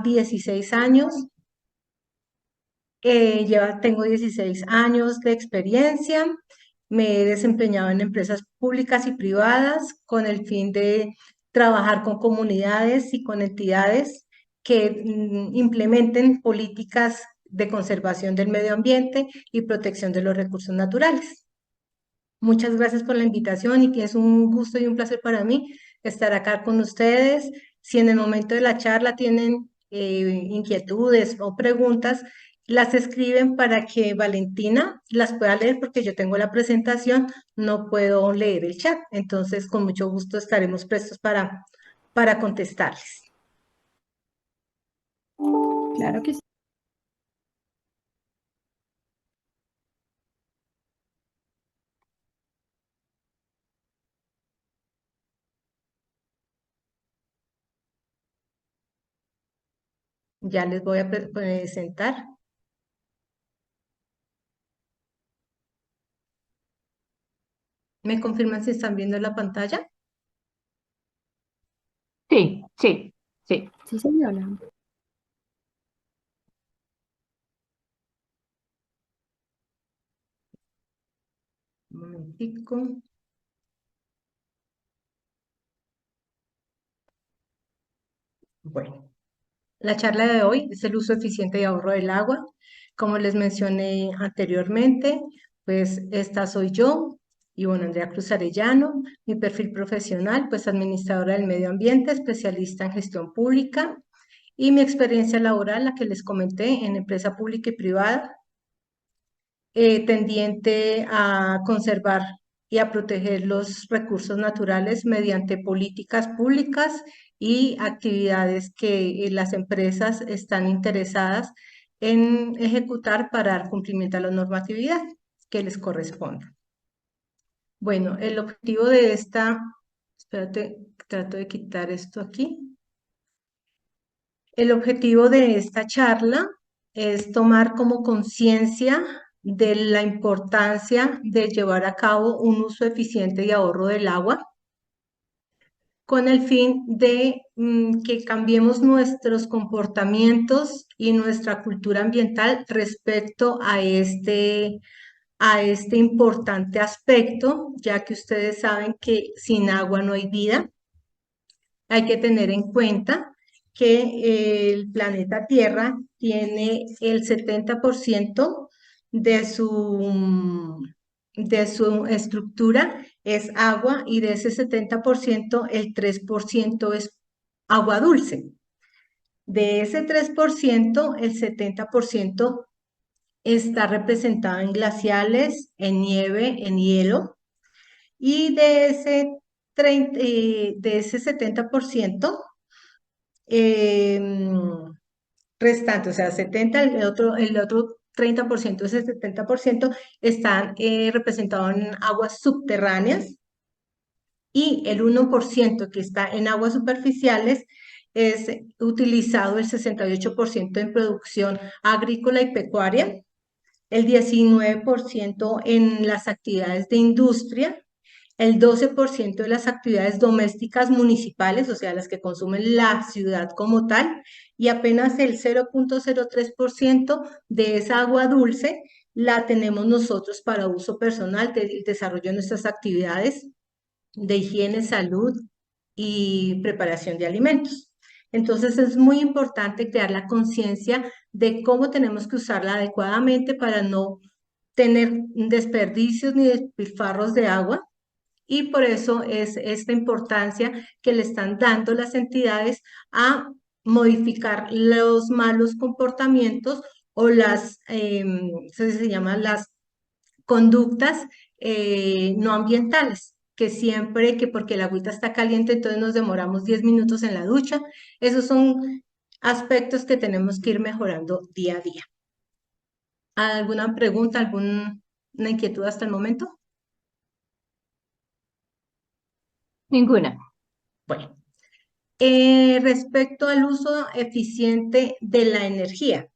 16 años, tengo 16 años de experiencia, me he desempeñado en empresas públicas y privadas con el fin de trabajar con comunidades y con entidades que implementen políticas de conservación del medio ambiente y protección de los recursos naturales. Muchas gracias por la invitación y que es un gusto y un placer para mí estar acá con ustedes. Si en el momento de la charla tienen inquietudes o preguntas, las escriben para que Valentina las pueda leer porque yo tengo la presentación, no puedo leer el chat. Entonces, con mucho gusto estaremos prestos para contestarles. Claro que sí. Ya les voy a presentar. ¿Me confirman si están viendo la pantalla? Sí, sí, sí. Sí, señora. Un momentico. Bueno. La charla de hoy es el uso eficiente y ahorro del agua. Como les mencioné anteriormente, pues esta soy yo, Ivonne Andrea Cruz Arellano, mi perfil profesional, pues administradora del medio ambiente, especialista en gestión pública y mi experiencia laboral, la que les comenté en empresa pública y privada, tendiente a conservar y a proteger los recursos naturales mediante políticas públicas y actividades que las empresas están interesadas en ejecutar para dar cumplimiento a la normatividad que les corresponda. Bueno, el objetivo de espérate, trato de quitar esto aquí. El objetivo de esta charla es tomar como conciencia de la importancia de llevar a cabo un uso eficiente y ahorro del agua con el fin de que cambiemos nuestros comportamientos y nuestra cultura ambiental respecto a este importante aspecto, ya que ustedes saben que sin agua no hay vida. Hay que tener en cuenta que el planeta Tierra tiene el 70% de su estructura es agua y de ese 70% el 3% es agua dulce. De ese 3% el 70% está representado en glaciales, en nieve, en hielo, y de ese 70%, restante, o sea, 70, el otro 30%, ese 70% están representados en aguas subterráneas y el 1% que está en aguas superficiales es utilizado el 68% en producción agrícola y pecuaria, el 19% en las actividades de industria, el 12% de las actividades domésticas municipales, o sea, las que consumen la ciudad como tal, y apenas el 0,03% de esa agua dulce la tenemos nosotros para uso personal, del desarrollo de nuestras actividades de higiene, salud y preparación de alimentos. Entonces es muy importante crear la conciencia de cómo tenemos que usarla adecuadamente para no tener desperdicios ni despilfarros de agua, y por eso es esta importancia que le están dando las entidades a modificar los malos comportamientos o se llaman las conductas no ambientales, que siempre que porque el agüita está caliente, entonces nos demoramos 10 minutos en la ducha. Esos son aspectos que tenemos que ir mejorando día a día. ¿Alguna pregunta, alguna inquietud hasta el momento? Ninguna. Bueno, respecto al uso eficiente de la energía,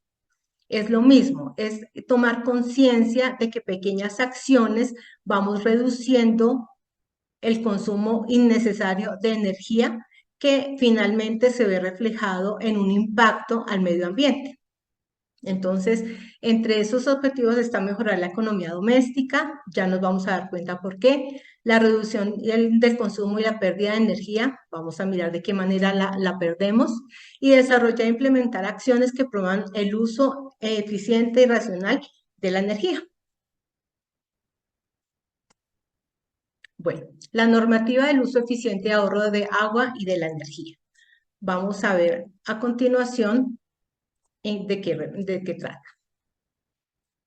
es lo mismo, es tomar conciencia de que pequeñas acciones vamos reduciendo el consumo innecesario de energía que finalmente se ve reflejado en un impacto al medio ambiente. Entonces, entre esos objetivos está mejorar la economía doméstica, ya nos vamos a dar cuenta por qué, la reducción del consumo y la pérdida de energía, vamos a mirar de qué manera la perdemos, y desarrollar e implementar acciones que promuevan el uso eficiente y racional de la energía. Bueno, la normativa del uso eficiente y ahorro de agua y de la energía. Vamos a ver a continuación de qué trata.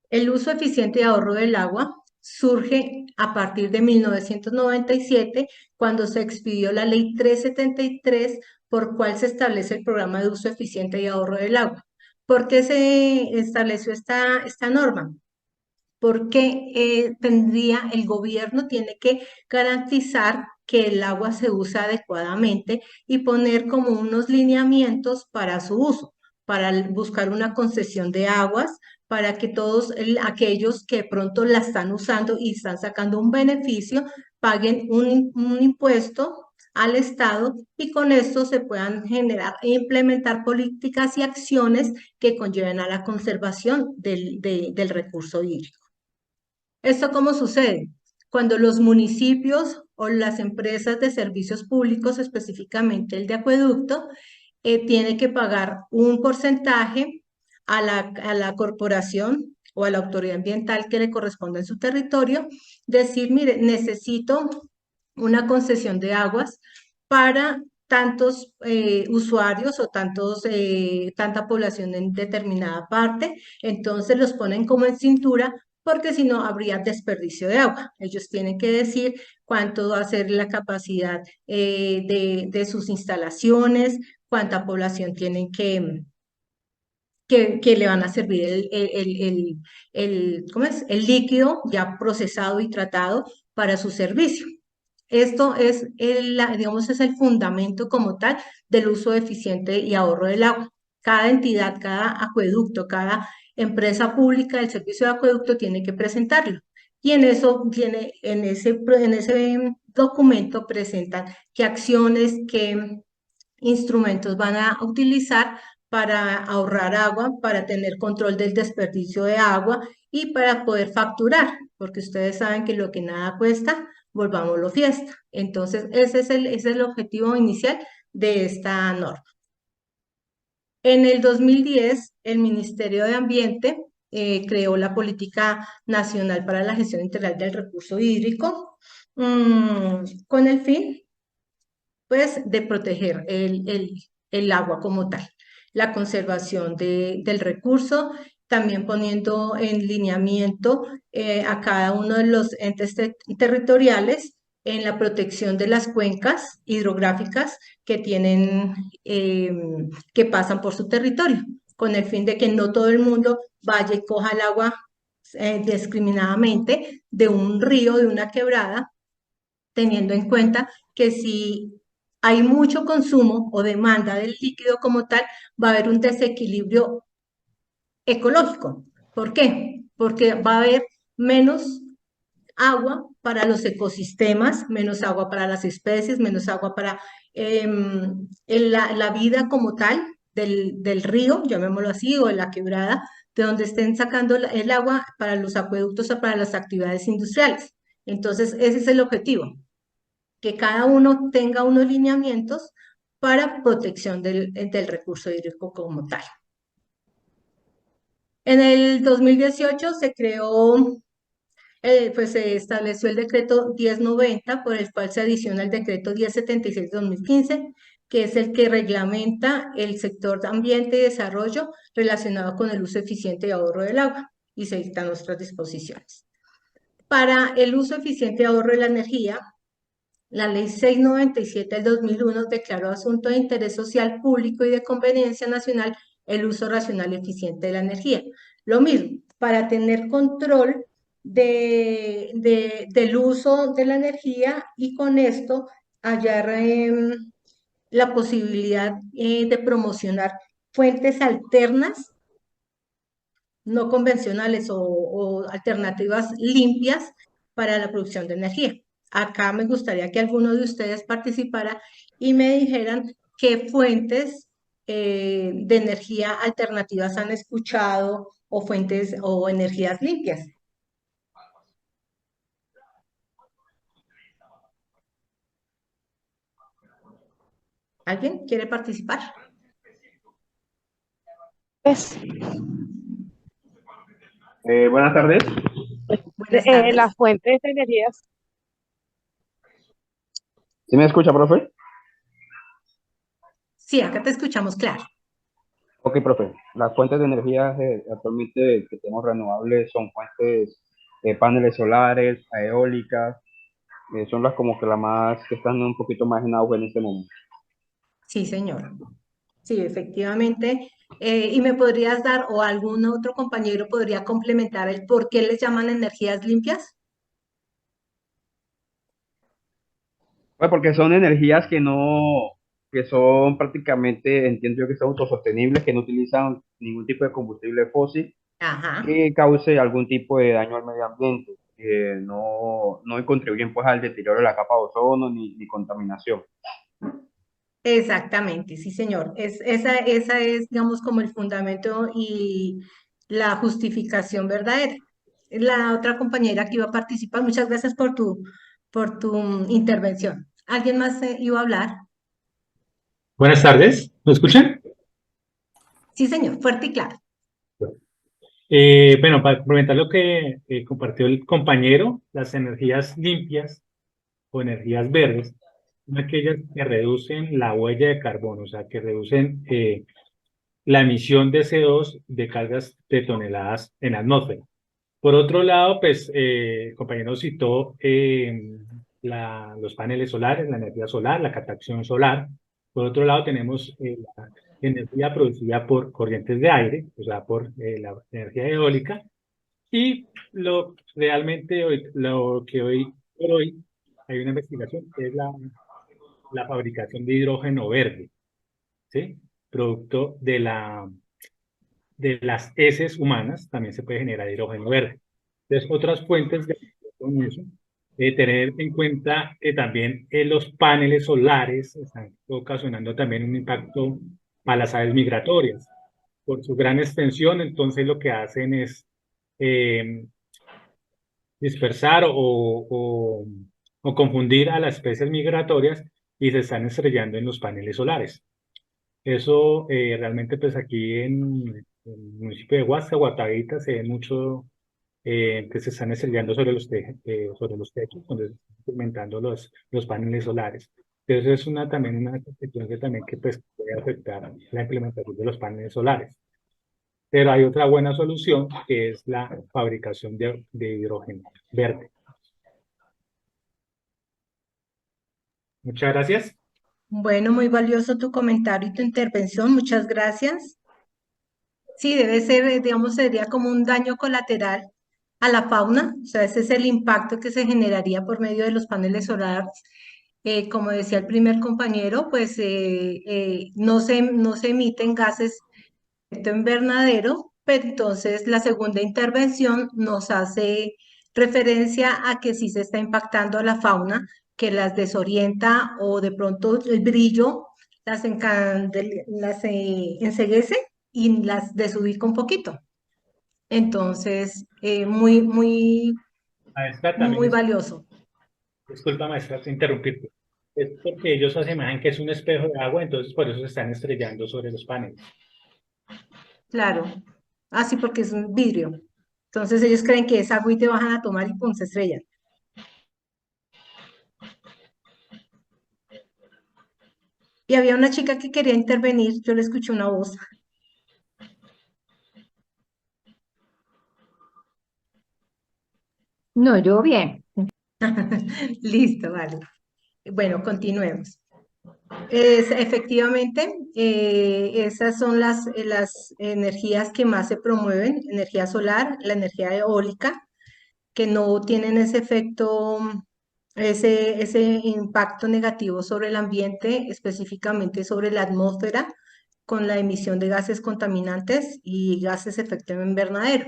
El uso eficiente y ahorro del agua surge a partir de 1997, cuando se expidió la Ley 373, por cual se establece el programa de uso eficiente y ahorro del agua. ¿Por qué se estableció esta norma? Porque el gobierno tiene que garantizar que el agua se usa adecuadamente y poner como unos lineamientos para su uso, para buscar una concesión de aguas, para que todos aquellos que pronto la están usando y están sacando un beneficio, paguen un impuesto al Estado, y con esto se puedan generar e implementar políticas y acciones que conlleven a la conservación del recurso hídrico. ¿Esto cómo sucede? Cuando los municipios o las empresas de servicios públicos, específicamente el de acueducto, tiene que pagar un porcentaje a la corporación o a la autoridad ambiental que le corresponda en su territorio, decir, mire, necesito una concesión de aguas para tantos usuarios o tanta población en determinada parte. Entonces los ponen como en cintura, porque si no habría desperdicio de agua. Ellos tienen que decir cuánto va a ser la capacidad de sus instalaciones, cuánta población tienen que le van a servir ¿cómo es? El líquido ya procesado y tratado para su servicio. Esto es digamos, es el fundamento como tal del uso eficiente y ahorro del agua. Cada entidad, cada acueducto, cada empresa pública del servicio de acueducto tiene que presentarlo. Y en ese documento presentan qué acciones, qué instrumentos van a utilizar para ahorrar agua, para tener control del desperdicio de agua y para poder facturar, porque ustedes saben que lo que nada cuesta, volvámoslo fiesta. Entonces, ese es el objetivo inicial de esta norma. En el 2010, el Ministerio de Ambiente creó la Política Nacional para la Gestión Integral del Recurso Hídrico, con el fin pues, de proteger el agua como tal, la conservación del recurso, también poniendo en lineamiento a cada uno de los entes territoriales en la protección de las cuencas hidrográficas que que pasan por su territorio, con el fin de que no todo el mundo vaya y coja el agua discriminadamente de un río, de una quebrada, teniendo en cuenta que si hay mucho consumo o demanda del líquido como tal, va a haber un desequilibrio ecológico. ¿Por qué? Porque va a haber menos agua para los ecosistemas, menos agua para las especies, menos agua para la vida como tal del río, llamémoslo así, o de la quebrada, de donde estén sacando el agua para los acueductos o para las actividades industriales. Entonces, ese es el objetivo, que cada uno tenga unos lineamientos para protección del recurso hídrico como tal. En el 2018 se creó, pues se estableció el decreto 1090, por el cual se adiciona el decreto 1076 de 2015, que es el que reglamenta el sector de ambiente y desarrollo relacionado con el uso eficiente y ahorro del agua, y se dictan nuestras disposiciones. Para el uso eficiente y ahorro de la energía, la Ley 697 del 2001 declaró asunto de interés social público y de conveniencia nacional el uso racional y eficiente de la energía. Lo mismo, para tener control del uso de la energía, y con esto hallar la posibilidad de promocionar fuentes alternas, no convencionales o alternativas limpias para la producción de energía. acá me gustaría que alguno de ustedes participara y me dijeran qué fuentes de energía alternativas han escuchado o fuentes o energías limpias. ¿Alguien quiere participar? Pues, Buenas tardes. Buenas tardes. las fuentes de energías, ¿Sí me escucha, profe? Sí, acá te escuchamos, claro. Ok, profe. Las fuentes de energía actualmente que tenemos renovables son fuentes paneles solares, eólicas, son las como que las más que están un poquito más en auge en este momento. Sí, señor. Sí, efectivamente. ¿Y me podrías dar, o algún otro compañero podría complementar el por qué les llaman energías limpias? Pues porque son energías que no, que son prácticamente, entiendo yo que son autosostenibles, que no utilizan ningún tipo de combustible fósil Ajá, que cause algún tipo de daño al medio ambiente, que no contribuyen pues al deterioro de la capa de ozono ni contaminación. exactamente, sí, señor. Esa es, digamos, como el fundamento y la justificación verdadera. La otra compañera que iba a participar, muchas gracias por tu intervención. ¿Alguien más iba a hablar? Buenas tardes, ¿me escuchan? Sí, señor, fuerte y claro. Bueno, para complementar lo que compartió el compañero, las energías limpias o energías verdes son aquellas que reducen la huella de carbono, o sea, que reducen la emisión de CO2 de cargas de toneladas en la atmósfera. Por otro lado, pues el compañero citó los paneles solares, la energía solar, la captación solar. Por otro lado, tenemos la energía producida por corrientes de aire, o sea, por la energía eólica. Y lo que hoy por hoy hay una investigación que es la fabricación de hidrógeno verde, ¿sí? Producto de las heces humanas también se puede generar hidrógeno verde. Entonces, otras fuentes de con eso, tener en cuenta que también los paneles solares están ocasionando también un impacto a las aves migratorias. Por su gran extensión, entonces lo que hacen es eh, dispersar o confundir a las especies migratorias y se están estrellando en los paneles solares. Eso realmente pues aquí en el municipio de Huasca, Guatavita, se ve mucho que se están estrellando sobre los techos, donde se están implementando los paneles solares. Entonces es también una consecuencia también que pues, puede afectar la implementación de los paneles solares. Pero hay otra buena solución que es la fabricación de hidrógeno verde. Muchas gracias. Bueno, muy valioso tu comentario y tu intervención. Muchas gracias. Sí, debe ser, digamos, sería como un daño colateral a la fauna, o sea, ese es el impacto que se generaría por medio de los paneles solares. Como decía el primer compañero, pues no se emiten gases de efecto invernadero, pero entonces la segunda intervención nos hace referencia a que sí se está impactando a la fauna, que las desorienta o de pronto el brillo las enceguece y las desubica un poquito. Entonces, Maestra, también muy valioso. disculpa maestra, te interrumpirte. Es porque ellos asemejan que es un espejo de agua, entonces por eso se están estrellando sobre los paneles. Claro. Así porque es un vidrio. Entonces ellos creen que es agua y te bajan a tomar y pum, se estrellan. Y había una chica que quería intervenir, yo le escuché una voz. No, yo bien. Listo, vale. Bueno, continuemos. Efectivamente, esas son las energías que más se promueven, energía solar, la energía eólica, que no tienen ese efecto, ese impacto negativo sobre el ambiente, específicamente sobre la atmósfera, con la emisión de gases contaminantes y gases de efecto invernadero.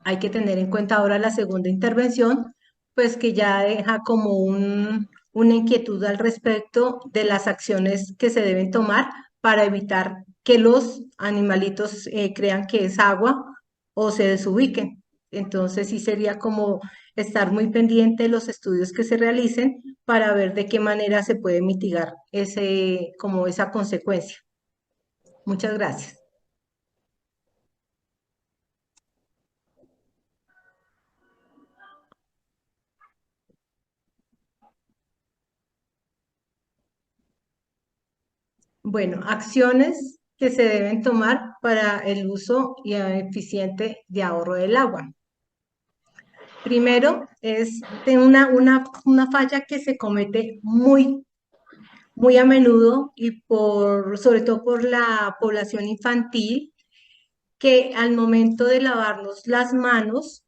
Hay que tener en cuenta ahora la segunda intervención, pues que ya deja como una inquietud al respecto de las acciones que se deben tomar para evitar que los animalitos crean que es agua o se desubiquen. Entonces sí sería como estar muy pendiente de los estudios que se realicen para ver de qué manera se puede mitigar como esa consecuencia. Muchas gracias. Bueno, acciones que se deben tomar para el uso eficiente de ahorro del agua. Primero es de una falla que se comete muy a menudo y sobre todo por la población infantil, que al momento de lavarnos las manos,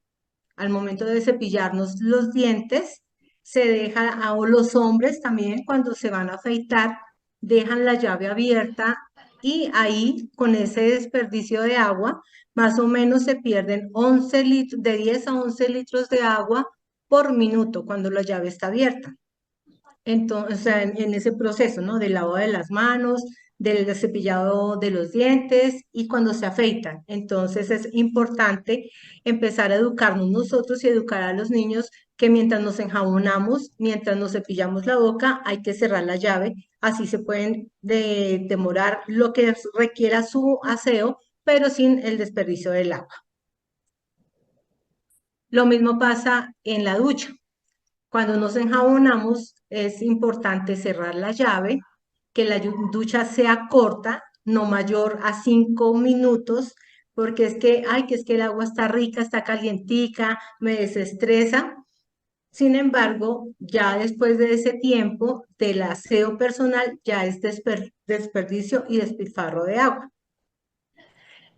al momento de cepillarnos los dientes, se deja, o los hombres también cuando se van a afeitar, dejan la llave abierta y ahí con ese desperdicio de agua, más o menos se pierden 11 litros, de 10 a 11 litros de agua por minuto cuando la llave está abierta. Entonces, o sea, en ese proceso, ¿no? Del lavado de las manos, del cepillado de los dientes y cuando se afeitan. Entonces es importante empezar a educarnos nosotros y educar a los niños que mientras nos enjabonamos, mientras nos cepillamos la boca, hay que cerrar la llave. Así se pueden demorar lo que requiera su aseo, pero sin el desperdicio del agua. Lo mismo pasa en la ducha. Cuando nos enjabonamos, es importante cerrar la llave, que la ducha sea corta, no mayor a 5 minutos, porque es que el agua está rica, está calientica, me desestresa. Sin embargo, ya después de ese tiempo del aseo personal, ya es desperdicio y despilfarro de agua.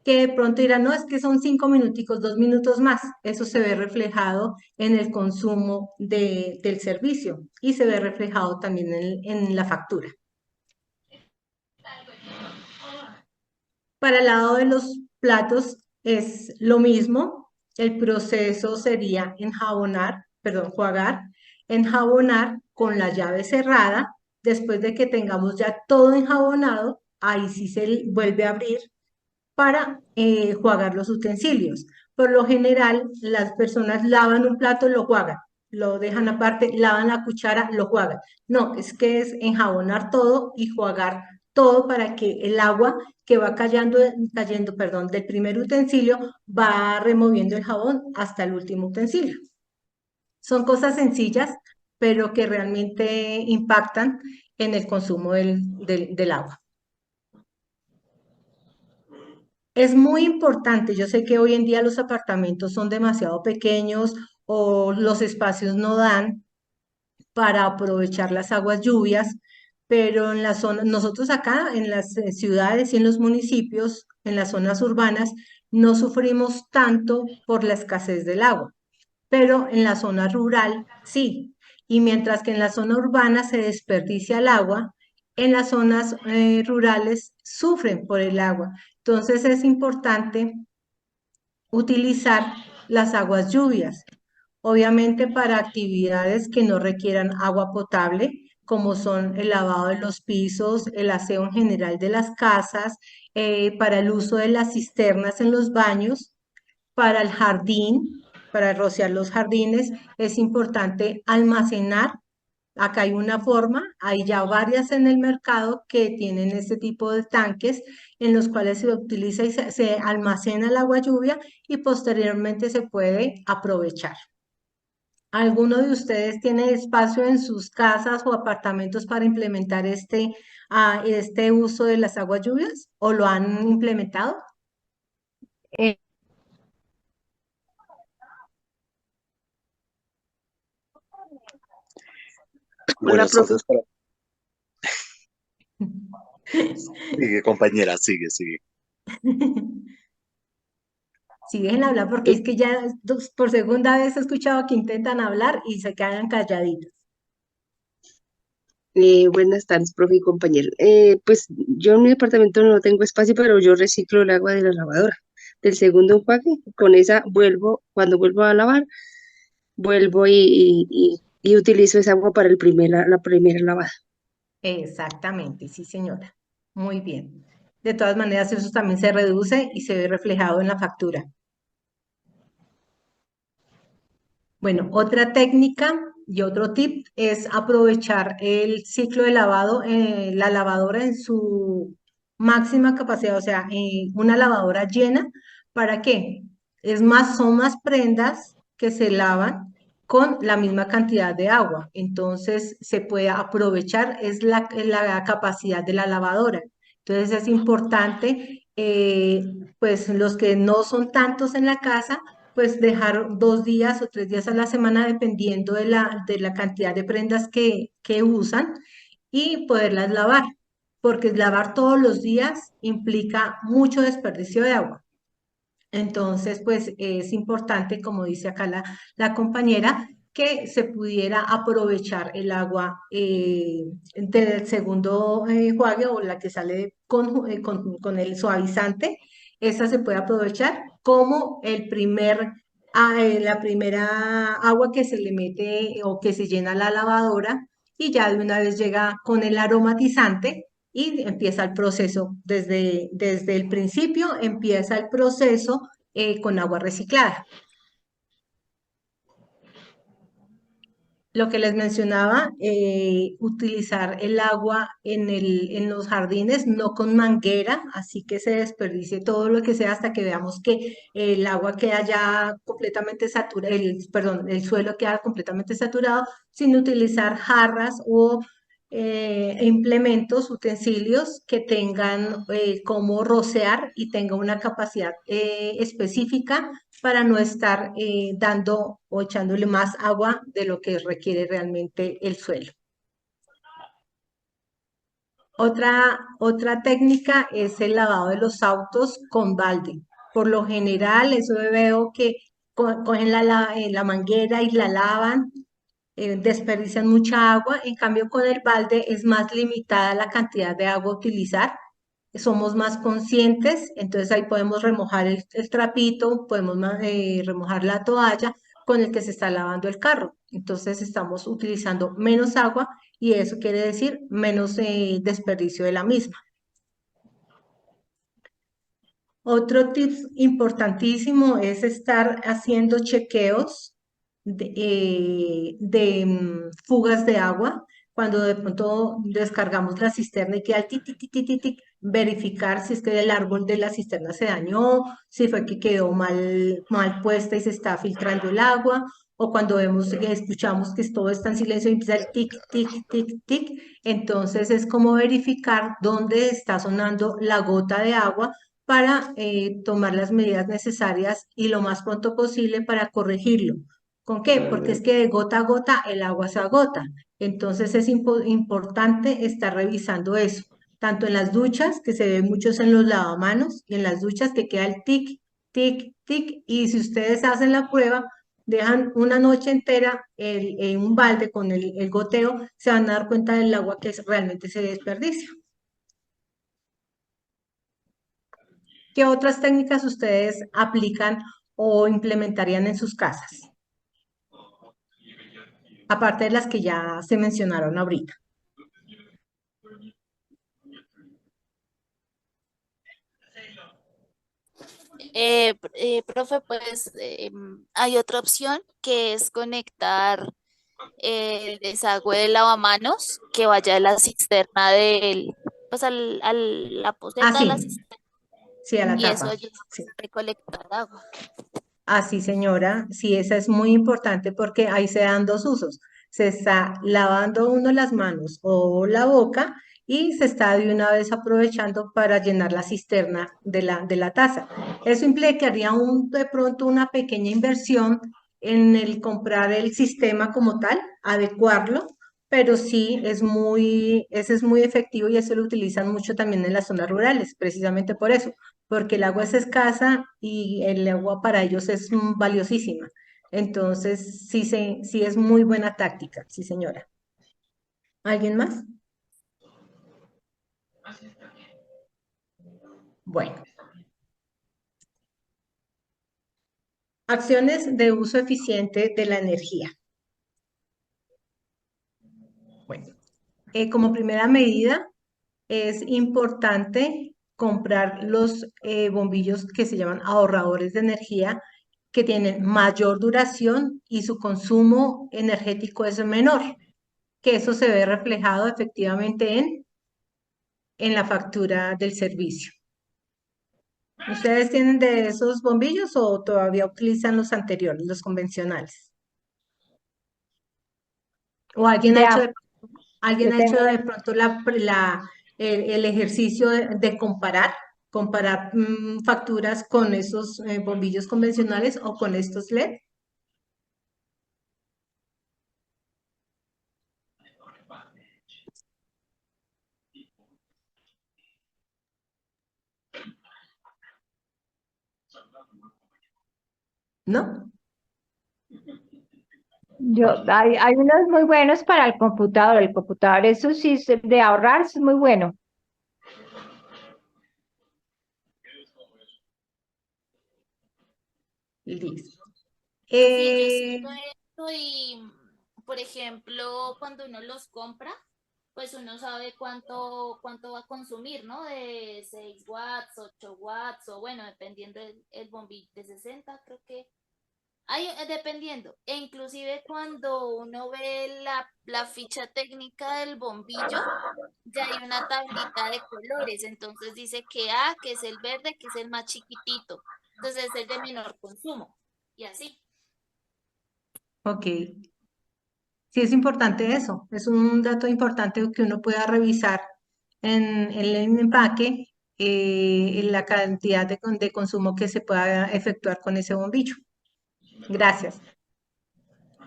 Que de pronto dirán, no, es que son 5 minuticos, 2 minutos más. Eso se ve reflejado en el consumo del servicio y se ve reflejado también en la factura. Para el lado de los platos es lo mismo. El proceso sería enjabonar con la llave cerrada. Después de que tengamos ya todo enjabonado, ahí sí se vuelve a abrir para jugar los utensilios. Por lo general, las personas lavan un plato, lo juegan, lo dejan aparte, lavan la cuchara, lo juegan. No, es que es enjabonar todo y jugar todo para que el agua que va cayendo, perdón, del primer utensilio va removiendo el jabón hasta el último utensilio. Son cosas sencillas, pero que realmente impactan en el consumo del agua. Es muy importante, yo sé que hoy en día los apartamentos son demasiado pequeños o los espacios no dan para aprovechar las aguas lluvias, pero en la zona, nosotros acá en las ciudades y en los municipios, en las zonas urbanas, no sufrimos tanto por la escasez del agua, pero en la zona rural sí. Y mientras que en la zona urbana se desperdicia el agua, en las zonas rurales sufren por el agua. Entonces es importante utilizar las aguas lluvias, obviamente para actividades que no requieran agua potable, como son el lavado de los pisos, el aseo en general de las casas, para el uso de las cisternas en los baños, para el jardín, para rociar los jardines, es importante almacenar. Acá hay una forma, hay ya varias en el mercado que tienen este tipo de tanques en los cuales se utiliza y se almacena el agua lluvia y posteriormente se puede aprovechar. ¿Alguno de ustedes tiene espacio en sus casas o apartamentos para implementar este uso de las aguas lluvias o lo han implementado? Eh, Hola, Buenas profe. tardes para... Sigue, compañera, sigue, sigue. Sí, dejen hablar porque es que ya por segunda vez he escuchado que intentan hablar y se quedan calladitos. Buenas tardes, profe y compañero. Pues yo en mi departamento no tengo espacio, pero yo reciclo el agua de la lavadora. Del segundo enjuague, con esa vuelvo, cuando vuelvo a lavar, vuelvo y utilizo esa agua para la primera lavada. Exactamente, sí, señora. Muy bien. De todas maneras, eso también se reduce y se ve reflejado en la factura. Bueno, otra técnica y otro tip es aprovechar el ciclo de lavado, la lavadora en su máxima capacidad, o sea, una lavadora llena. ¿Para qué? Son más prendas que se lavan con la misma cantidad de agua. Entonces, se puede aprovechar, es la capacidad de la lavadora. Entonces, es importante, pues los que no son tantos en la casa, pues dejar 2 días o 3 días a la semana dependiendo de la cantidad de prendas que usan y poderlas lavar, porque lavar todos los días implica mucho desperdicio de agua. Entonces, pues es importante, como dice acá la compañera, que se pudiera aprovechar el agua del segundo enjuague o la que sale con el suavizante. Esa se puede aprovechar como la primera agua que se le mete o que se llena a la lavadora y ya de una vez llega con el aromatizante y empieza el proceso. Desde el principio empieza el proceso con agua reciclada. Lo que les mencionaba, utilizar el agua en los jardines, no con manguera, así que se desperdicie todo lo que sea hasta que veamos que el agua queda ya completamente saturada, perdón, el suelo queda completamente saturado, sin utilizar jarras o implementos, utensilios que tengan como rociar y tenga una capacidad específica para no estar dando o echándole más agua de lo que requiere realmente el suelo. Otra técnica es el lavado de los autos con balde. Por lo general, eso veo que cogen la manguera y la lavan, desperdician mucha agua. En cambio, con el balde es más limitada la cantidad de agua a utilizar. Somos más conscientes, entonces ahí podemos remojar el trapito, podemos remojar la toalla con el que se está lavando el carro. Entonces estamos utilizando menos agua y eso quiere decir menos desperdicio de la misma. Otro tip importantísimo es estar haciendo chequeos de fugas de agua. Cuando de pronto descargamos la cisterna y queda tic, tic, tic, tic, tic, tic, verificar si es que el árbol de la cisterna se dañó, si fue que quedó mal puesta y se está filtrando el agua, o cuando escuchamos que todo está en silencio y empieza el tic, tic, tic, tic. Entonces es como verificar dónde está sonando la gota de agua para tomar las medidas necesarias y lo más pronto posible para corregirlo. ¿Con qué? Porque es que de gota a gota el agua se agota. Entonces es importante estar revisando eso, tanto en las duchas, que se ve muchos en los lavamanos, y en las duchas que queda el tic, tic, tic, y si ustedes hacen la prueba, dejan una noche entera en un balde con el goteo, se van a dar cuenta del agua que realmente se desperdicia. ¿Qué otras técnicas ustedes aplican o implementarían en sus casas? Aparte de las que ya se mencionaron ahorita. Profe, pues hay otra opción que es conectar el desagüe de lavamanos que vaya a la cisterna pues la Ah, poseta de la sí, cisterna sí, a la y eso tapa. ayuda Sí. a recolectar agua. Así, señora, sí, esa es muy importante porque ahí se dan dos usos. Se está lavando uno las manos o la boca y se está de una vez aprovechando para llenar la cisterna de la taza. Eso implicaría de pronto una pequeña inversión en el comprar el sistema como tal, adecuarlo, pero sí ese es muy efectivo y eso lo utilizan mucho también en las zonas rurales, precisamente por eso porque el agua es escasa y el agua para ellos es valiosísima. Entonces, sí es muy buena táctica, sí, señora. ¿Alguien más? Bueno, Acciones de uso eficiente de la energía. Bueno, como primera medida, es importante comprar los bombillos que se llaman ahorradores de energía, que tienen mayor duración y su consumo energético es menor, que eso se ve reflejado efectivamente en la factura del servicio. ¿Ustedes tienen de esos bombillos o todavía utilizan los anteriores, los convencionales? ¿O alguien ha De hecho a- de, alguien yo ha hecho tengo, de pronto el ejercicio de comparar facturas con esos bombillos convencionales o con estos LED? ¿No? hay unos muy buenos para el computador. El computador, eso sí, de ahorrar es muy bueno. Listo. Sí, yo he Eh, escrito esto y, por ejemplo, cuando uno los compra, pues uno sabe cuánto va a consumir, ¿no? De 6 watts, 8 watts, o bueno, dependiendo el bombillo de 60, creo que hay, dependiendo. E inclusive cuando uno ve la ficha técnica del bombillo, ya hay una tablita de colores, entonces dice que A, que es el verde, que es el más chiquitito, entonces es el de menor consumo, y así. ok. Sí, es importante eso. Es un dato importante que uno pueda revisar en el empaque, en la cantidad de consumo que se pueda efectuar con ese bombillo. Gracias.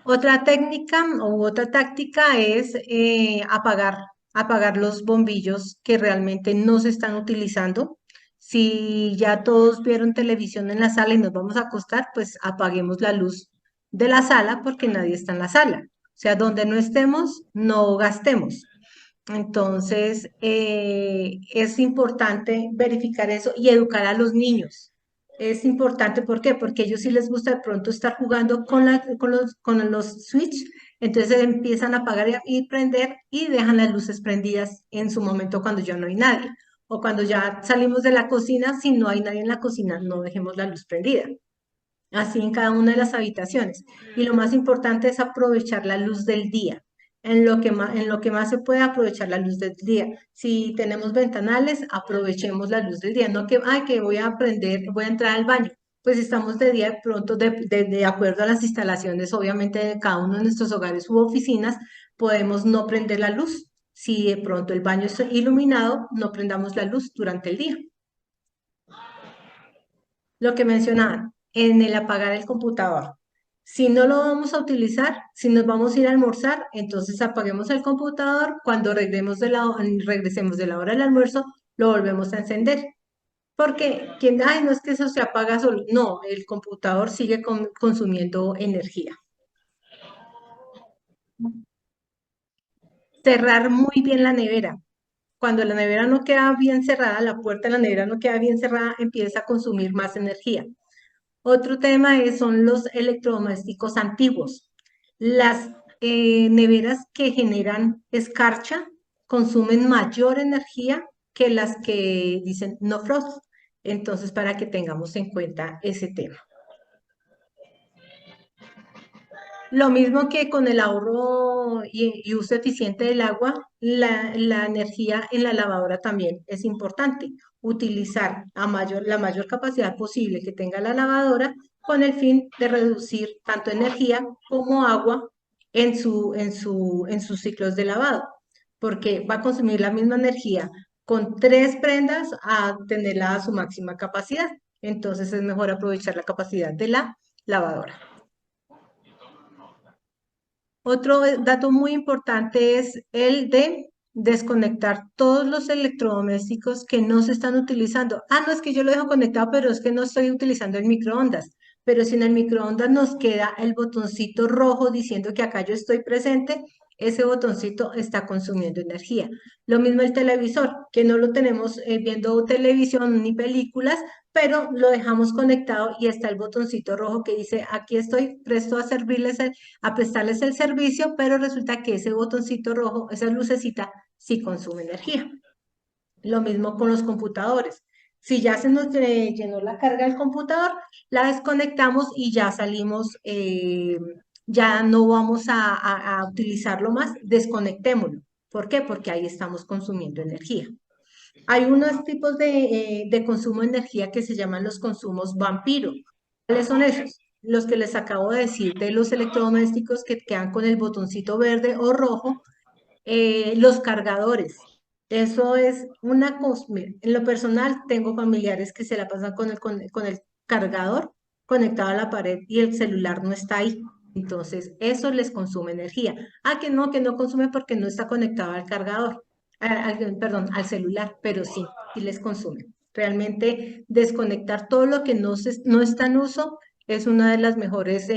Otra técnica u otra táctica es apagar los bombillos que realmente no se están utilizando. Si ya todos vieron televisión en la sala y nos vamos a acostar, pues apaguemos la luz de la sala porque nadie está en la sala. O sea, donde no estemos, no gastemos. Entonces, es importante verificar eso y educar a los niños. Es importante, ¿por qué? Porque a ellos sí les gusta de pronto estar jugando con los switch, entonces empiezan a apagar y prender y dejan las luces prendidas en su momento cuando ya no hay nadie. O cuando ya salimos de la cocina, si no hay nadie en la cocina, no dejemos la luz prendida. Así en cada una de las habitaciones. Y lo más importante es aprovechar la luz del día. En lo que más se puede aprovechar la luz del día. Si tenemos ventanales, aprovechemos la luz del día. No que, ay, que voy a aprender, voy a entrar al baño. Pues estamos de día de pronto, de acuerdo a las instalaciones, obviamente, de cada uno de nuestros hogares u oficinas, podemos no prender la luz. Si de pronto el baño está iluminado, no prendamos la luz durante el día. Lo que mencionaban, en el apagar el computador. Si no lo vamos a utilizar, si nos vamos a ir a almorzar, entonces apaguemos el computador. Cuando regresemos de la hora del almuerzo, lo volvemos a encender. Porque ay, no es que eso se apaga solo. No, el computador sigue consumiendo energía. Cerrar muy bien la nevera. Cuando la nevera no queda bien cerrada, la puerta de la nevera no queda bien cerrada, empieza a consumir más energía. Otro tema son los electrodomésticos antiguos. Las neveras que generan escarcha consumen mayor energía que las que dicen no frost. Entonces, para que tengamos en cuenta ese tema. Lo mismo que con el ahorro y uso eficiente del agua, la energía en la lavadora también es importante. Utilizar la mayor capacidad posible que tenga la lavadora con el fin de reducir tanto energía como agua en sus ciclos de lavado, porque va a consumir la misma energía con 3 prendas a tenerla a su máxima capacidad. Entonces es mejor aprovechar la capacidad de la lavadora. Otro dato muy importante es el de desconectar todos los electrodomésticos que no se están utilizando. Ah, no, es que yo lo dejo conectado, pero es que no estoy utilizando el microondas. Pero si en el microondas nos queda el botoncito rojo diciendo que acá yo estoy presente, ese botoncito está consumiendo energía. Lo mismo el televisor, que no lo tenemos viendo televisión ni películas, pero lo dejamos conectado y está el botoncito rojo que dice, aquí estoy presto a servirles, a prestarles el servicio, pero resulta que ese botoncito rojo, esa lucecita, sí consume energía. Lo mismo con los computadores. Si ya se nos llenó la carga del computador, la desconectamos y ya salimos, ya no vamos a utilizarlo más, desconectémoslo. ¿Por qué? Porque ahí estamos consumiendo energía. Hay unos tipos de consumo de energía que se llaman los consumos vampiro. ¿Cuáles son esos? Los que les acabo de decir de los electrodomésticos que quedan con el botoncito verde o rojo, los cargadores. Eso es una cosa. En lo personal, tengo familiares que se la pasan con el cargador conectado a la pared y el celular no está ahí. Entonces, eso les consume energía. Ah, que no consume porque no está conectado al cargador, perdón, al celular, pero sí, sí les consume. Realmente desconectar todo lo que no está en uso es una de las mejores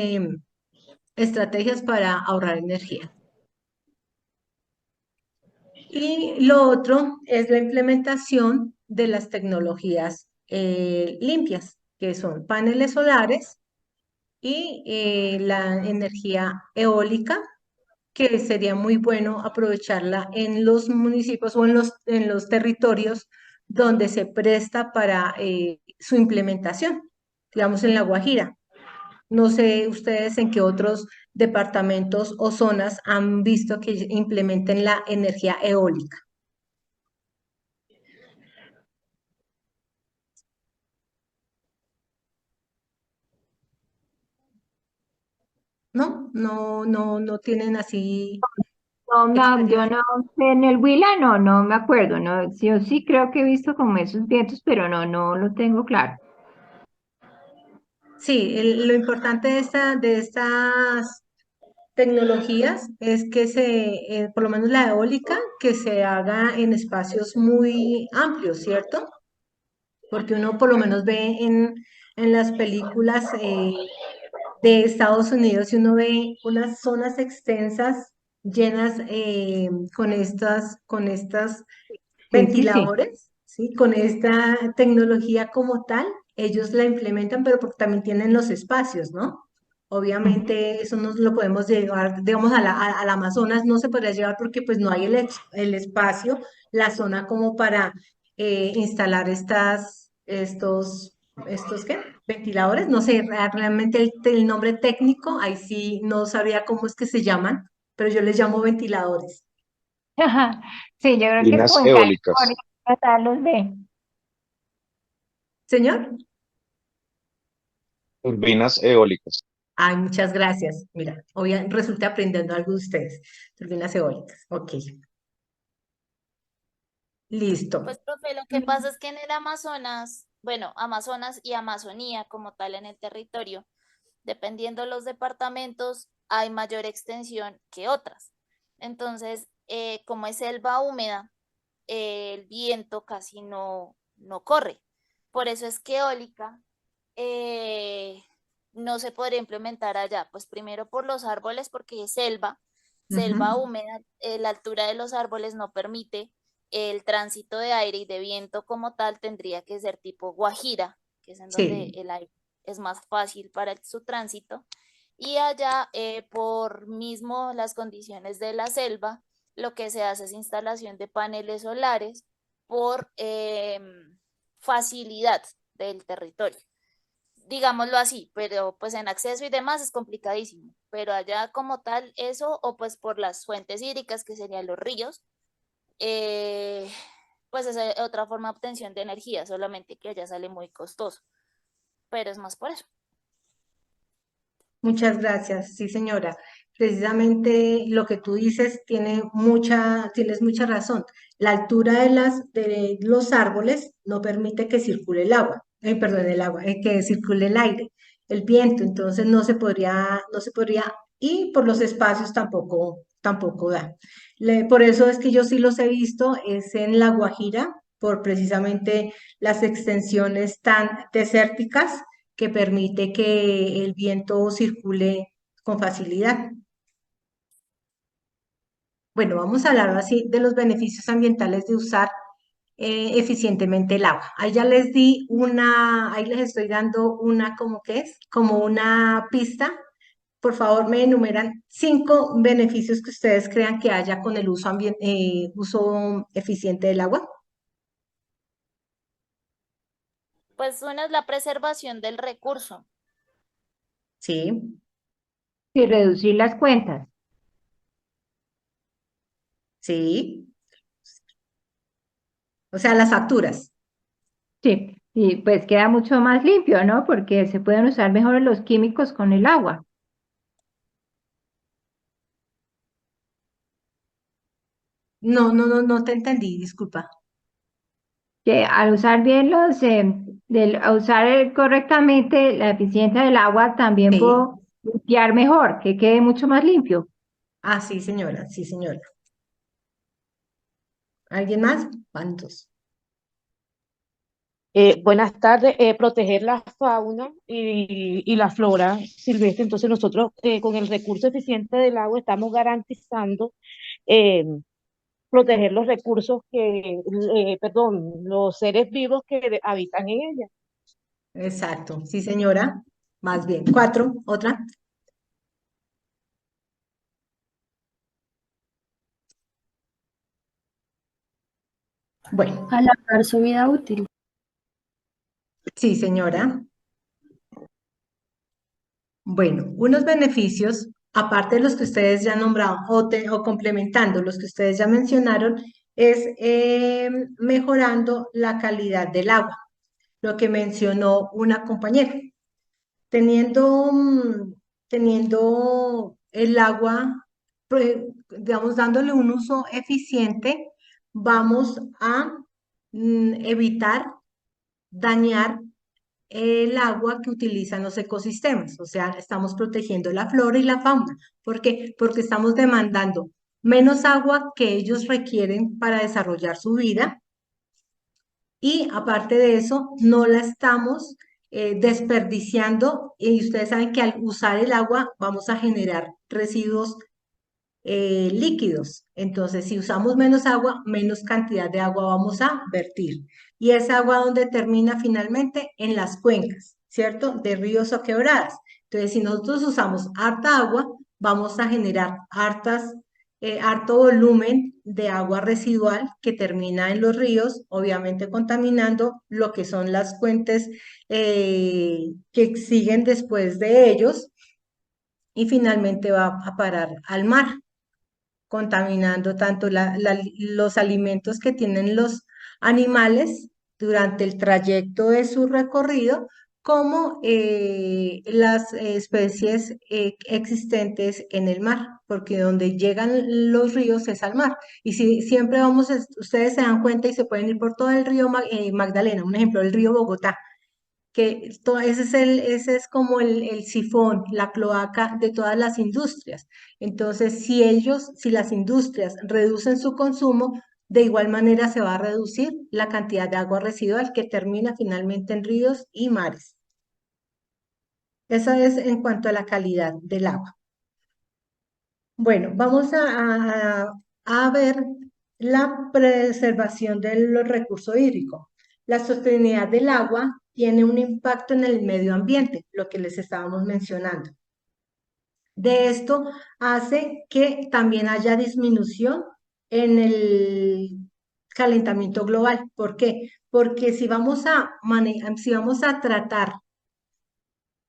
estrategias para ahorrar energía. Y lo otro es la implementación de las tecnologías limpias, que son paneles solares y la energía eólica, que sería muy bueno aprovecharla en los municipios o en los territorios donde se presta para su implementación, digamos en La Guajira. No sé ustedes en qué otros departamentos o zonas han visto que implementen la energía eólica. No tienen así No, yo experiencia. no sé, en el Huila no me acuerdo, no, yo sí creo que he visto como esos vientos, pero no lo tengo claro. Sí, lo importante de estas tecnologías es que por lo menos la eólica, que se haga en espacios muy amplios, ¿cierto? Porque uno por lo menos ve en las películas de Estados Unidos y uno ve unas zonas extensas llenas con estas Sí. ventiladores, ¿sí? Con esta tecnología como tal, ellos la implementan, pero porque también tienen los espacios, ¿no? Ujú. Obviamente eso no lo podemos llevar, digamos, al Amazonas no se podría llevar porque pues no hay el espacio, la zona como para instalar estos, ¿qué? Ventiladores, no sé realmente el nombre técnico, ahí sí no sabría cómo es que se llaman, pero yo les llamo ventiladores. Ajá. Sí, yo creo que es Turbinas como en California, eólicas, acá los de. Señor. turbinas eólicas. Ay, muchas gracias. Mira, hoy resulté aprendiendo algo de ustedes. Turbinas eólicas. Ok, listo. Pues, profe, lo que pasa es que en el Amazonas, bueno, Amazonas y Amazonía como tal en el territorio, dependiendo los departamentos, hay mayor extensión que otras. Entonces, como es selva húmeda, el viento casi no corre. Por eso es que eólica eh, no se podría implementar allá. Pues primero por los árboles, porque es selva Ujú. húmeda, la altura de los árboles no permite el tránsito de aire y de viento como tal, tendría que ser tipo Guajira, que es en donde Sí, el aire es más fácil para su tránsito. Y allá, por mismo las condiciones de la selva, lo que se hace es instalación de paneles solares por facilidad del territorio, digámoslo así, pero pues en acceso y demás es complicadísimo, pero allá como tal eso, o pues por las fuentes hídricas que serían los ríos, eh, pues es otra forma de obtención de energía, solamente que allá sale muy costoso, pero es más por eso. muchas gracias. Sí, señora. Precisamente lo que tú dices tienes mucha razón. La altura de los árboles no permite que circule el agua, perdón, que circule el aire, el viento. Entonces no se podría, y por los espacios tampoco da. Por eso es que yo sí los he visto, es en La Guajira, por precisamente las extensiones tan desérticas que permite que el viento circule con facilidad. Bueno, vamos a hablar así de los beneficios ambientales de usar eficientemente el agua. Ahí ya les di una, ahí les estoy dando una, ¿cómo que es? Como una pista. Por favor, me enumeran 5 beneficios que ustedes crean que haya con el uso eficiente del agua. Pues una es la preservación del recurso. Sí, Y reducir las cuentas. sí. O sea, las facturas. Sí, y pues queda mucho más limpio, ¿no? Porque se pueden usar mejor los químicos con el agua. No te entendí, disculpa. Que al usar bien al usar correctamente la eficiencia del agua, también Sí. puedo limpiar mejor, que quede mucho más limpio. Ah, sí, señora, sí, señora. ¿Alguien más? ¿Cuántos? Buenas tardes. Proteger la fauna y la flora silvestre. Entonces nosotros con el recurso eficiente del agua estamos garantizando eh, proteger los recursos perdón, los seres vivos que habitan en ella. Exacto, sí, señora. Más bien. 4, otra. Bueno, Alargar su vida útil. sí, señora. Bueno, unos beneficios, aparte de los que ustedes ya nombraron o complementando los que ustedes ya mencionaron, es mejorando la calidad del agua, lo que mencionó una compañera. Teniendo, teniendo el agua, digamos, dándole un uso eficiente, vamos a evitar dañar el agua que utilizan los ecosistemas, o sea, estamos protegiendo la flora y la fauna. ¿Por qué? Porque estamos demandando menos agua que ellos requieren para desarrollar su vida y aparte de eso, no la estamos desperdiciando y ustedes saben que al usar el agua vamos a generar residuos líquidos. Entonces, si usamos menos agua, menos cantidad de agua vamos a vertir. Y esa agua donde termina finalmente en las cuencas, ¿cierto? De ríos o quebradas. Entonces, si nosotros usamos harta agua, vamos a generar harto volumen de agua residual que termina en los ríos, obviamente contaminando lo que son las fuentes que siguen después de ellos y finalmente va a parar al mar contaminando tanto los alimentos que tienen los animales durante el trayecto de su recorrido, como las especies existentes en el mar, porque donde llegan los ríos es al mar. Y si siempre ustedes se dan cuenta y se pueden ir por todo el río Magdalena, un ejemplo, el río Bogotá que ese es como el sifón, la cloaca de todas las industrias. Entonces, si las industrias reducen su consumo, de igual manera se va a reducir la cantidad de agua residual que termina finalmente en ríos y mares. Eso es en cuanto a la calidad del agua. Bueno, vamos a ver la preservación de los recursos hídricos. La sostenibilidad del agua tiene un impacto en el medio ambiente, lo que les estábamos mencionando. De esto hace que también haya disminución en el calentamiento global. ¿Por qué? Porque si vamos a tratar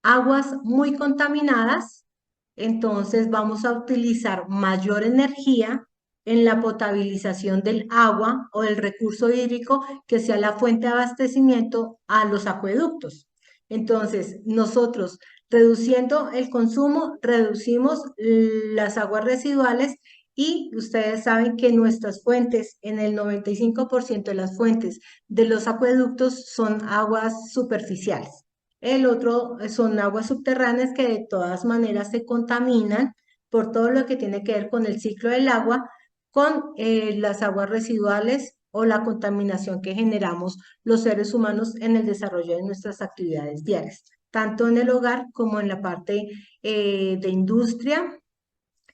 aguas muy contaminadas, entonces vamos a utilizar mayor energía en la potabilización del agua o del recurso hídrico que sea la fuente de abastecimiento a los acueductos. Entonces, nosotros reduciendo el consumo, reducimos las aguas residuales y ustedes saben que nuestras fuentes, en el 95% de las fuentes de los acueductos son aguas superficiales. El otro son aguas subterráneas que de todas maneras se contaminan por todo lo que tiene que ver con el ciclo del agua, con las aguas residuales o la contaminación que generamos los seres humanos en el desarrollo de nuestras actividades diarias, tanto en el hogar como en la parte de industria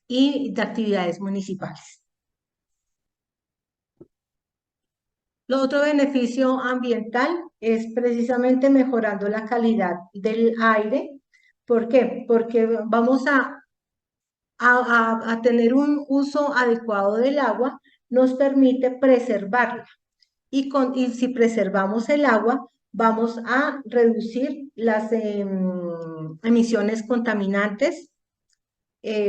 y de actividades municipales. Lo otro beneficio ambiental es precisamente mejorando la calidad del aire. ¿Por qué? Porque vamos a tener un uso adecuado del agua, nos permite preservarla. Y si preservamos el agua, vamos a reducir las emisiones contaminantes,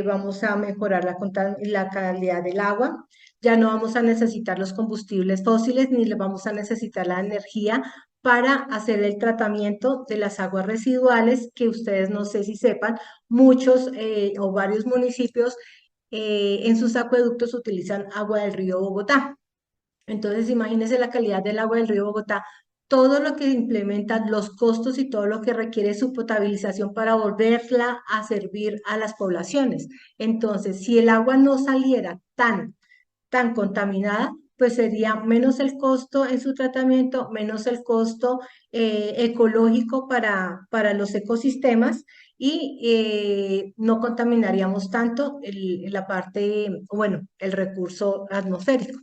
vamos a mejorar la calidad del agua, ya no vamos a necesitar los combustibles fósiles ni le vamos a necesitar la energía para hacer el tratamiento de las aguas residuales, que ustedes no sé si sepan, muchos o varios municipios en sus acueductos utilizan agua del río Bogotá. Entonces, imagínense la calidad del agua del río Bogotá, todo lo que implementan, los costos y todo lo que requiere su potabilización para volverla a servir a las poblaciones. Entonces, si el agua no saliera tan contaminada, pues sería menos el costo en su tratamiento, menos el costo ecológico para los ecosistemas y no contaminaríamos tanto la parte, bueno, el recurso atmosférico.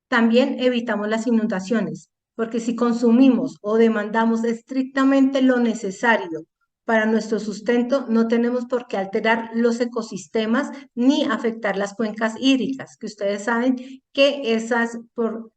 También evitamos las inundaciones, porque si consumimos o demandamos estrictamente lo necesario para nuestro sustento, no tenemos por qué alterar los ecosistemas ni afectar las cuencas hídricas, que ustedes saben que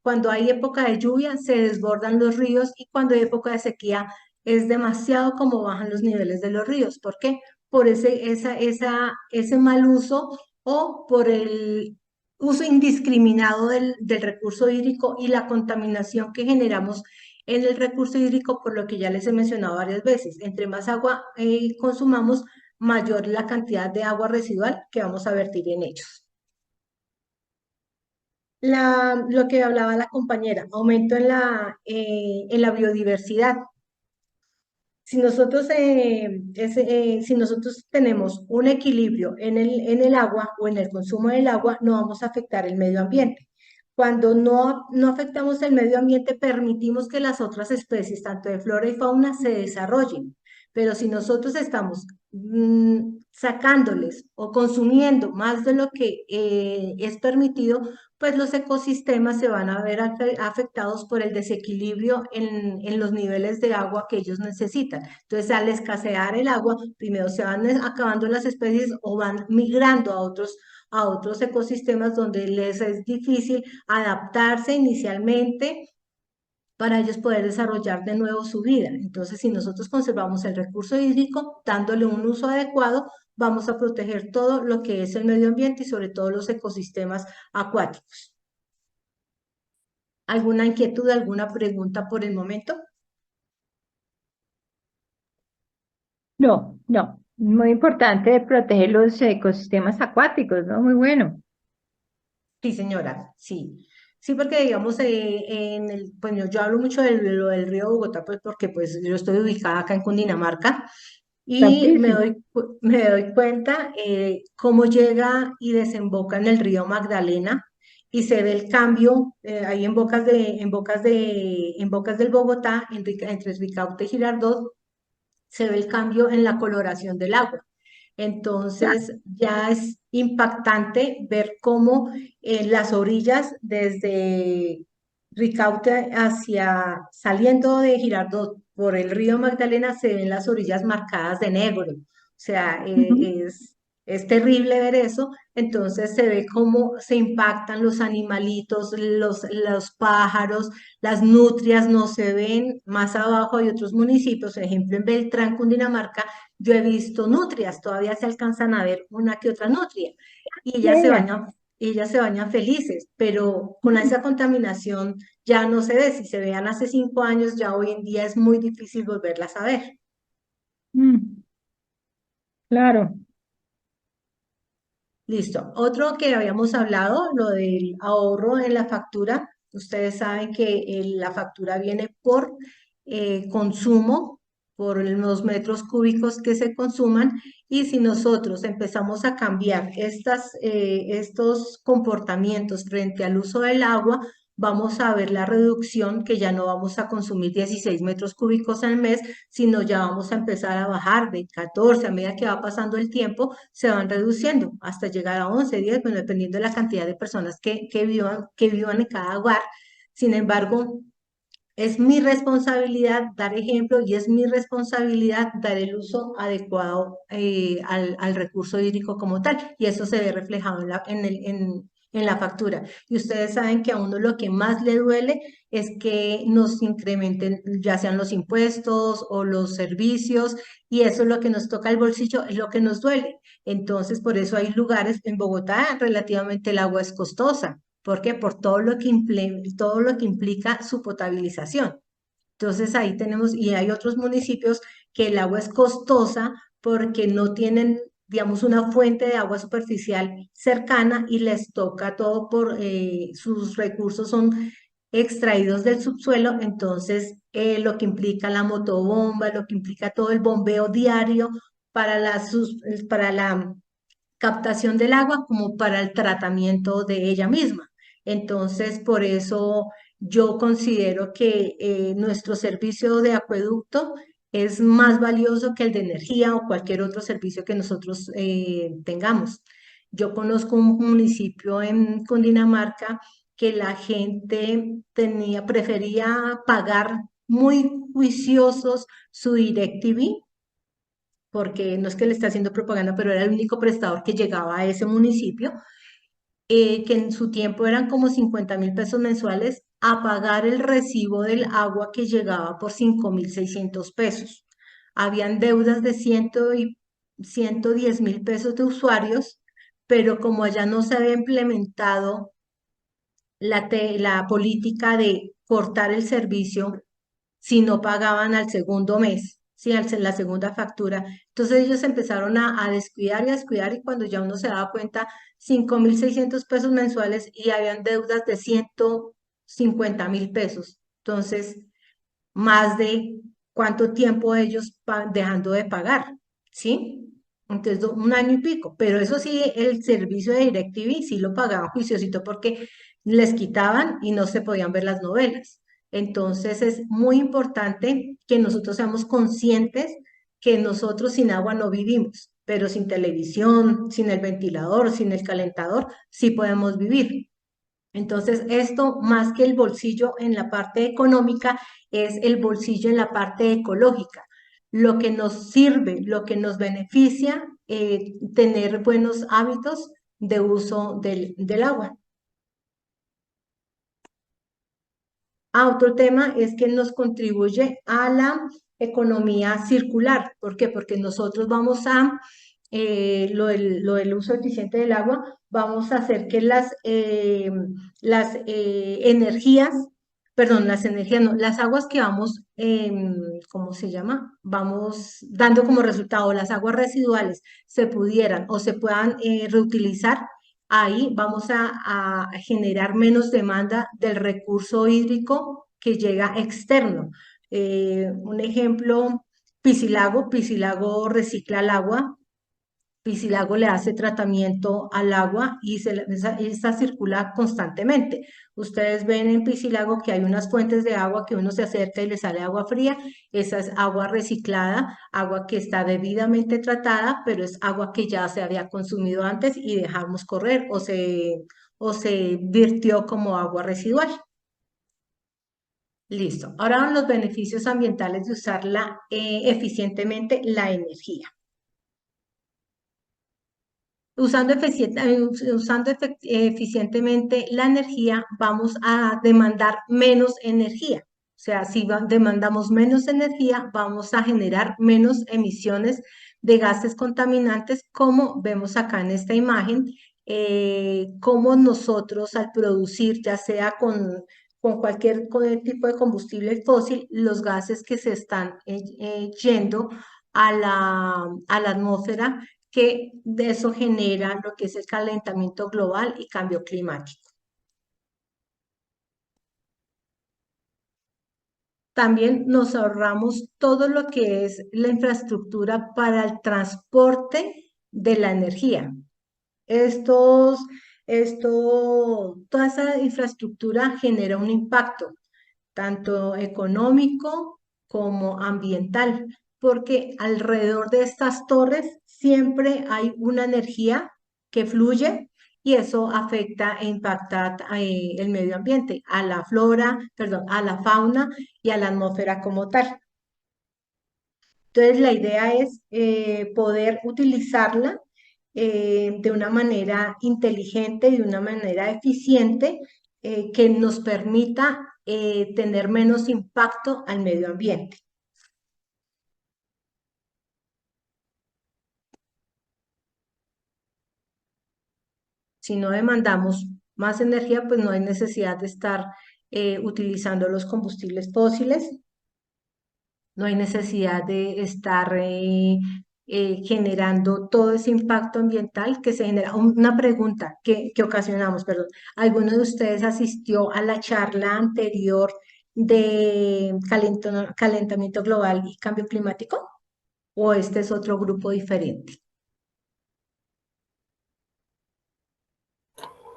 cuando hay época de lluvia se desbordan los ríos y cuando hay época de sequía es demasiado como bajan los niveles de los ríos. ¿Por qué? Por ese mal uso o por el uso indiscriminado del recurso hídrico y la contaminación que generamos en el recurso hídrico, por lo que ya les he mencionado varias veces. Entre más agua consumamos, mayor la cantidad de agua residual que vamos a vertir en ellos. Lo que hablaba la compañera, aumento en la biodiversidad. Si nosotros tenemos un equilibrio en el agua o en el consumo del agua, no vamos a afectar el medio ambiente. Cuando no afectamos el medio ambiente, permitimos que las otras especies, tanto de flora y fauna, se desarrollen. Pero si nosotros estamos sacándoles o consumiendo más de lo que es permitido, pues los ecosistemas se van a ver afectados por el desequilibrio en los niveles de agua que ellos necesitan. Entonces, al escasear el agua, primero se van acabando las especies o van migrando a otros ecosistemas donde les es difícil adaptarse inicialmente para ellos poder desarrollar de nuevo su vida. Entonces, si nosotros conservamos el recurso hídrico, dándole un uso adecuado, vamos a proteger todo lo que es el medio ambiente y sobre todo los ecosistemas acuáticos. ¿Alguna inquietud, alguna pregunta por el momento? No, no. Muy importante proteger los ecosistemas acuáticos, ¿no? Muy bueno. Sí, señora, sí. Sí, porque digamos, pues yo hablo mucho de lo del río Bogotá, pues porque pues yo estoy ubicada acá en Cundinamarca y Santísimo. me doy cuenta cómo llega y desemboca en el río Magdalena y se ve el cambio ahí en Bocas del Bogotá, entre Ricaurte y Girardot, se ve el cambio en la coloración del agua. Entonces ya es impactante ver cómo en las orillas, desde Ricaurte saliendo de Girardot por el río Magdalena, se ven las orillas marcadas de negro. O sea, Ujú. es terrible ver eso. Entonces se ve cómo se impactan los animalitos, los pájaros, las nutrias no se ven. Más abajo hay otros municipios, por ejemplo en Beltrán, Cundinamarca, yo he visto nutrias, todavía se alcanzan a ver una que otra nutria y Bella. ellas se bañan felices, pero con esa contaminación ya no se ve. Si se vean hace 5 años, ya hoy en día es muy difícil volverlas a ver. Mm, claro. Listo. Otro que habíamos hablado, lo del ahorro en la factura. Ustedes saben que la factura viene por consumo, por los metros cúbicos que se consuman, y si nosotros empezamos a cambiar estos comportamientos frente al uso del agua, vamos a ver la reducción, que ya no vamos a consumir 16 metros cúbicos al mes, sino ya vamos a empezar a bajar de 14. A medida que va pasando el tiempo, se van reduciendo hasta llegar a 11, 10, bueno, dependiendo de la cantidad de personas que vivan en cada hogar. Sin embargo, es mi responsabilidad dar ejemplo y es mi responsabilidad dar el uso adecuado al recurso hídrico como tal. Y eso se ve reflejado en la factura. Y ustedes saben que a uno lo que más le duele es que nos incrementen ya sean los impuestos o los servicios, y eso es lo que nos toca el bolsillo, es lo que nos duele. Entonces, por eso hay lugares en Bogotá, relativamente el agua es costosa. ¿Por qué? Por todo lo que implica su potabilización. Entonces ahí tenemos, y hay otros municipios que el agua es costosa porque no tienen, digamos, una fuente de agua superficial cercana y les toca todo sus recursos son extraídos del subsuelo, entonces lo que implica la motobomba, lo que implica todo el bombeo diario para la captación del agua como para el tratamiento de ella misma. Entonces, por eso yo considero que nuestro servicio de acueducto es más valioso que el de energía o cualquier otro servicio que nosotros tengamos. Yo conozco un municipio en Cundinamarca que la gente prefería pagar muy juiciosos su DirecTV, porque no es que le está haciendo propaganda, pero era el único prestador que llegaba a ese municipio, que en su tiempo eran como 50.000 pesos mensuales, a pagar el recibo del agua que llegaba por 5.600 pesos. Habían deudas de 110.000 pesos de usuarios, pero como allá no se había implementado la política de cortar el servicio si no pagaban al segundo mes, ¿sí? La segunda factura. Entonces ellos empezaron a descuidar y a descuidar, y cuando ya uno se daba cuenta, 5.600 pesos mensuales y habían deudas de 150.000 pesos. Entonces, más de cuánto tiempo ellos dejando de pagar, ¿sí? Entonces, un año y pico, pero eso sí, el servicio de DirecTV sí lo pagaban juiciosito porque les quitaban y no se podían ver las novelas. Entonces, es muy importante que nosotros seamos conscientes que nosotros sin agua no vivimos, pero sin televisión, sin el ventilador, sin el calentador, sí podemos vivir. Entonces, esto más que el bolsillo en la parte económica, es el bolsillo en la parte ecológica. Lo que nos sirve, lo que nos beneficia, tener buenos hábitos de uso del agua. Otro tema es que nos contribuye a la economía circular. ¿Por qué? Porque nosotros vamos a, lo del uso eficiente del agua, vamos a hacer que las energías, perdón, las energías, no, las aguas que vamos, ¿cómo se llama? Vamos dando como resultado, las aguas residuales se pudieran o se puedan reutilizar. Ahí vamos a generar menos demanda del recurso hídrico que llega externo. Un ejemplo, Piscilago recicla el agua. Piscilago le hace tratamiento al agua y esa circula constantemente. Ustedes ven en Piscilago que hay unas fuentes de agua que uno se acerca y le sale agua fría. Esa es agua reciclada, agua que está debidamente tratada, pero es agua que ya se había consumido antes y dejamos correr o se virtió como agua residual. Listo. Ahora van los beneficios ambientales de usarla eficientemente la energía. Usando eficientemente la energía, vamos a demandar menos energía. O sea, si demandamos menos energía, vamos a generar menos emisiones de gases contaminantes, como vemos acá en esta imagen, como nosotros al producir, ya sea con cualquier tipo de combustible fósil, los gases que se están yendo a la atmósfera, que de eso genera lo que es el calentamiento global y cambio climático. También nos ahorramos todo lo que es la infraestructura para el transporte de la energía. Toda esa infraestructura genera un impacto, tanto económico como ambiental, porque alrededor de estas torres siempre hay una energía que fluye y eso afecta e impacta el medio ambiente, a la flora, perdón, a la fauna y a la atmósfera como tal. Entonces, la idea es poder utilizarla de una manera inteligente, de una manera eficiente, que nos permita tener menos impacto al medio ambiente. Si no demandamos más energía, pues no hay necesidad de estar utilizando los combustibles fósiles, no hay necesidad de estar generando todo ese impacto ambiental que se genera. Una pregunta que ocasionamos, perdón. ¿Alguno de ustedes asistió a la charla anterior de calentamiento global y cambio climático? ¿O este es otro grupo diferente?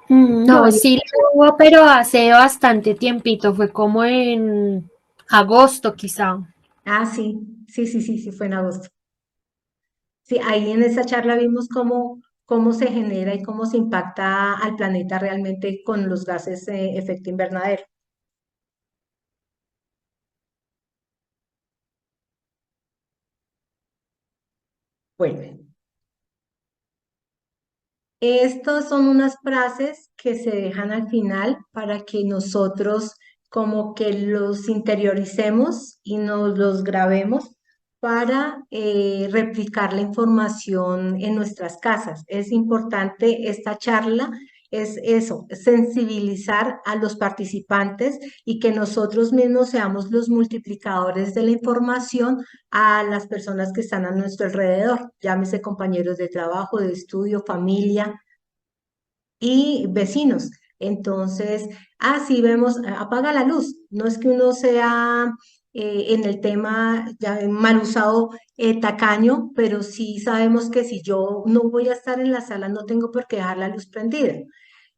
No, No, yo, sí lo hubo, pero hace bastante tiempito, fue como en agosto quizá. Ah, sí, sí, sí, sí, sí, fue en agosto. Sí, ahí en esa charla vimos cómo se genera y cómo se impacta al planeta realmente con los gases de efecto invernadero. Bueno, estas son unas frases que se dejan al final para que nosotros como que los interioricemos y nos los grabemos para replicar la información en nuestras casas. Es importante esta charla, es eso, sensibilizar a los participantes y que nosotros mismos seamos los multiplicadores de la información a las personas que están a nuestro alrededor, llámese compañeros de trabajo, de estudio, familia y vecinos. Entonces, así vemos, apaga la luz. No es que uno sea en el tema ya mal usado, tacaño, pero sí sabemos que si yo no voy a estar en la sala, no tengo por qué dejar la luz prendida.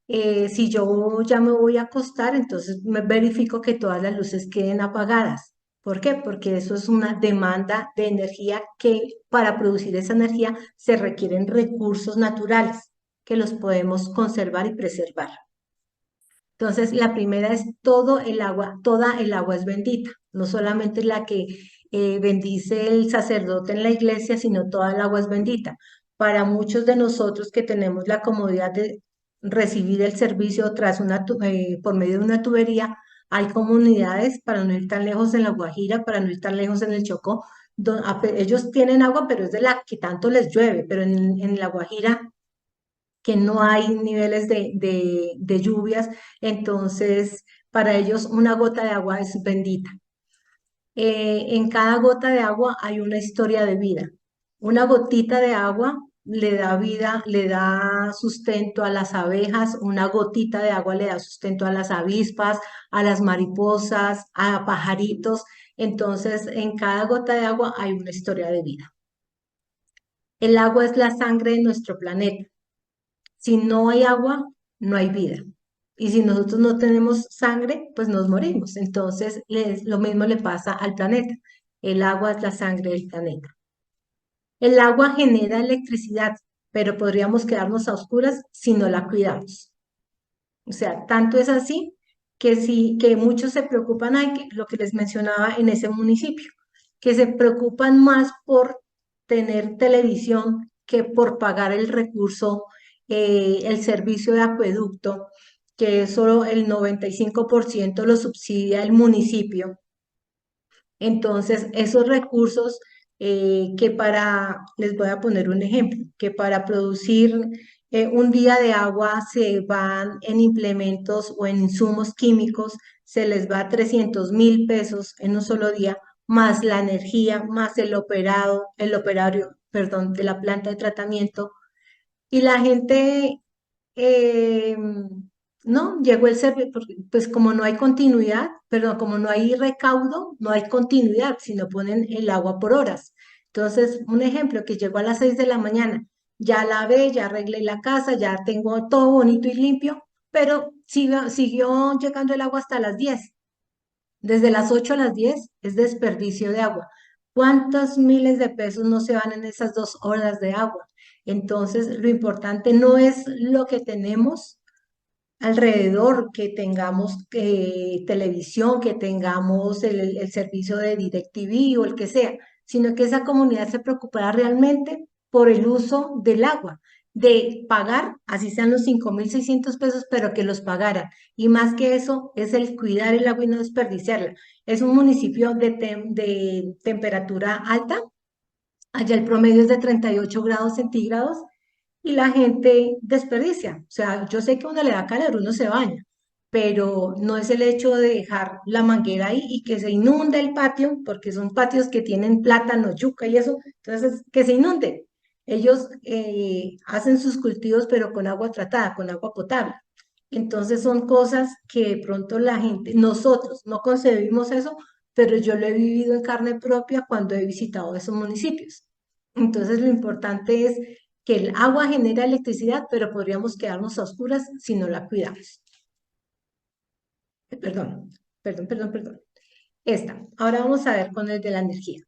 Si yo ya me voy a acostar, entonces me verifico que todas las luces queden apagadas. ¿Por qué? Porque eso es una demanda de energía que para producir esa energía se requieren recursos naturales que los podemos conservar y preservar. Entonces, la primera es todo el agua, toda el agua es bendita, no solamente la que bendice el sacerdote en la iglesia, sino toda el agua es bendita. Para muchos de nosotros que tenemos la comodidad de recibir el servicio por medio de una tubería, hay comunidades, para no ir tan lejos en La Guajira, para no ir tan lejos en el Chocó, ellos tienen agua, pero es de la que tanto les llueve, pero en La Guajira que no hay niveles de lluvias, entonces para ellos una gota de agua es bendita. En cada gota de agua hay una historia de vida. Una gotita de agua le da vida, le da sustento a las abejas, una gotita de agua le da sustento a las avispas, a las mariposas, a pajaritos. Entonces, en cada gota de agua hay una historia de vida. El agua es la sangre de nuestro planeta. Si no hay agua, no hay vida. Y si nosotros no tenemos sangre, pues nos morimos. Entonces, lo mismo le pasa al planeta. El agua es la sangre del planeta. El agua genera electricidad, pero podríamos quedarnos a oscuras si no la cuidamos. O sea, tanto es así que sí, que muchos se preocupan, lo que les mencionaba en ese municipio, que se preocupan más por tener televisión que por pagar el recurso, el servicio de acueducto, que solo el 95% lo subsidia el municipio. Entonces, esos recursos les voy a poner un ejemplo, que para producir un día de agua se van en implementos o en insumos químicos, se les va 300.000 pesos en un solo día, más la energía, más el operario, perdón, de la planta de tratamiento. Y la gente eh, no, llegó el servicio, pues como no hay continuidad, perdón, como no hay recaudo, no hay continuidad, sino ponen el agua por horas. Entonces, un ejemplo, que llegó a las 6 de la mañana, ya lavé, ya arreglé la casa, ya tengo todo bonito y limpio, pero siguió llegando el agua hasta las 10. Desde las 8 a las 10 es desperdicio de agua. ¿Cuántos miles de pesos no se van en esas 2 horas de agua? Entonces, lo importante no es lo que tenemos alrededor, que tengamos televisión, que tengamos el servicio de DirecTV o el que sea, sino que esa comunidad se preocupara realmente por el uso del agua, de pagar, así sean los 5.600 pesos, pero que los pagaran. Y más que eso, es el cuidar el agua y no desperdiciarla. Es un municipio de temperatura alta, allá el promedio es de 38 grados centígrados y la gente desperdicia. O sea, yo sé que cuando le da calor uno se baña, pero no es el hecho de dejar la manguera ahí y que se inunde el patio, porque son patios que tienen plátano, yuca y eso, entonces que se inunde. Ellos hacen sus cultivos, pero con agua tratada, con agua potable. Entonces son cosas que de pronto la gente, nosotros no concebimos eso, pero yo lo he vivido en carne propia cuando he visitado esos municipios. Entonces lo importante es que el agua genera electricidad, pero podríamos quedarnos a oscuras si no la cuidamos. Perdón. Ahora vamos a ver con el de la energía.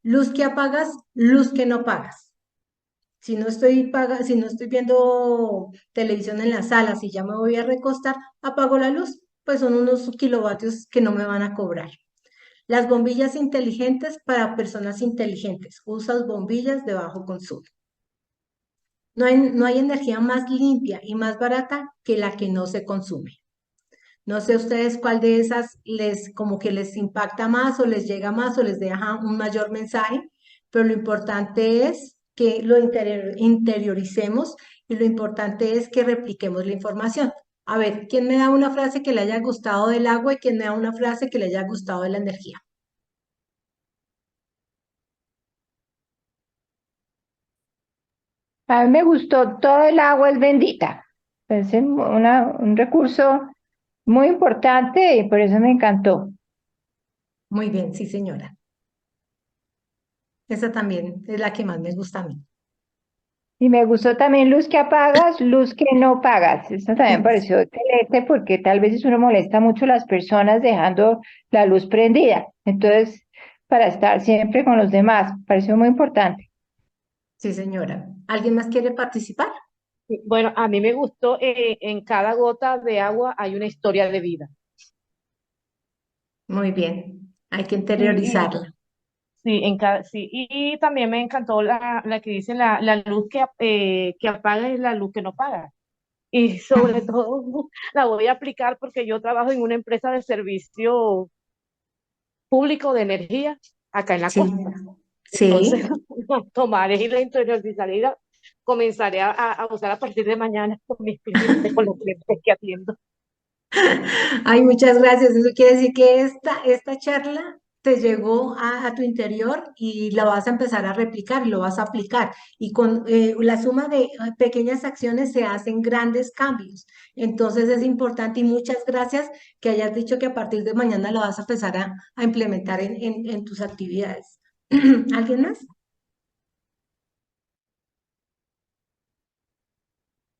Luz que apagas, luz que no pagas. Si no estoy viendo televisión en la sala, si ya me voy a recostar, apago la luz, pues son unos kilovatios que no me van a cobrar. Las bombillas inteligentes para personas inteligentes. Usas bombillas de bajo consumo. No hay energía más limpia y más barata que la que no se consume. No sé ustedes cuál de esas como que les impacta más o les llega más o les deja un mayor mensaje, pero lo importante es que lo interioricemos y lo importante es que repliquemos la información. A ver, ¿quién me da una frase que le haya gustado del agua y quién me da una frase que le haya gustado de la energía? A mí me gustó, todo el agua es bendita. Es un recurso muy importante y por eso me encantó. Muy bien, sí, señora. Esa también es la que más me gusta a mí. Y me gustó también luz que apagas, luz que no pagas. Eso también me pareció excelente porque tal vez uno molesta mucho a las personas dejando la luz prendida. Entonces, para estar siempre con los demás, pareció muy importante. Sí, señora. ¿Alguien más quiere participar? Bueno, a mí me gustó, en cada gota de agua hay una historia de vida. Muy bien. Hay que Y, interiorizarla. sí, sí, y también me encantó la que dice la luz que apaga es la luz que no paga. Y sobre todo la voy a aplicar porque yo trabajo en una empresa de servicio público de energía acá en la Sí, costa. Entonces, sí. tomaré la interiorizaré, comenzaré a usar a partir de mañana con mis clientes, con los clientes que atiendo. Ay, muchas gracias. Eso quiere decir que esta charla te llegó a tu interior y la vas a empezar a replicar, lo vas a aplicar. Y con la suma de pequeñas acciones se hacen grandes cambios. Entonces es importante y muchas gracias que hayas dicho que a partir de mañana lo vas a empezar a implementar en tus actividades. ¿Alguien más?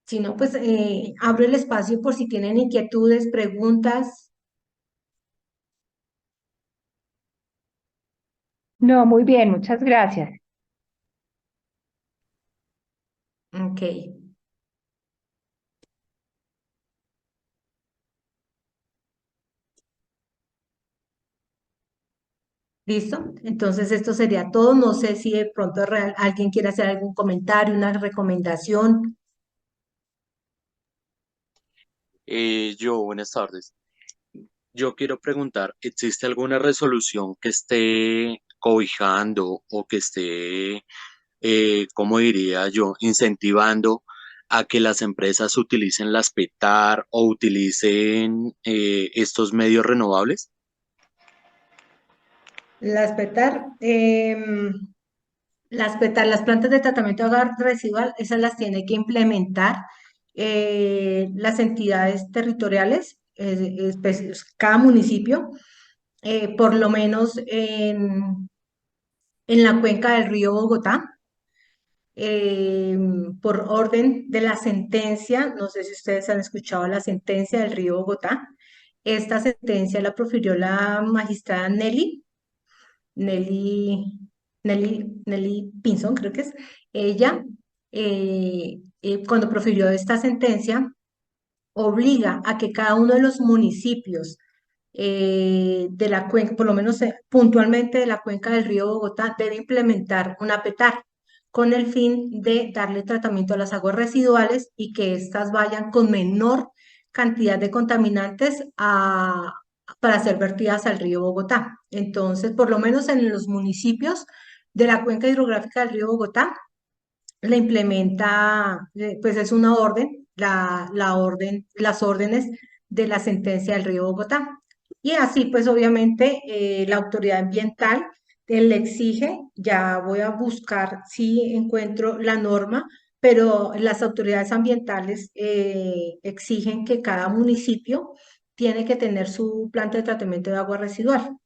Si no, pues abro el espacio por si tienen inquietudes, preguntas. No, muy bien, muchas gracias. Ok. ¿Listo? Entonces esto sería todo. No sé si de pronto alguien quiere hacer algún comentario, una recomendación. Buenas tardes. Yo quiero preguntar, ¿existe alguna resolución que esté cobijando o que esté, cómo diría yo, incentivando a que las empresas utilicen las PETAR o utilicen estos medios renovables? Las PETAR, las plantas de tratamiento de agua residual, esas las tiene que implementar las entidades territoriales, cada municipio, por lo menos en la cuenca del río Bogotá. eh, por orden de la sentencia, no sé si ustedes han escuchado la sentencia del río Bogotá. Esta sentencia la profirió la magistrada Nelly Pinzón, creo que es. Ella cuando profirió esta sentencia, obliga a que cada uno de los municipios de la cuenca, por lo menos puntualmente de la cuenca del río Bogotá, debe implementar una PETAR con el fin de darle tratamiento a las aguas residuales y que éstas vayan con menor cantidad de contaminantes para ser vertidas al río Bogotá. Entonces, por lo menos en los municipios de la cuenca hidrográfica del río Bogotá, la implementa, pues es una orden, las órdenes de la sentencia del río Bogotá. Y así, pues obviamente, la autoridad ambiental le exige, ya voy a buscar si encuentro la norma, pero las autoridades ambientales exigen que cada municipio tiene que tener su planta de tratamiento de agua residual.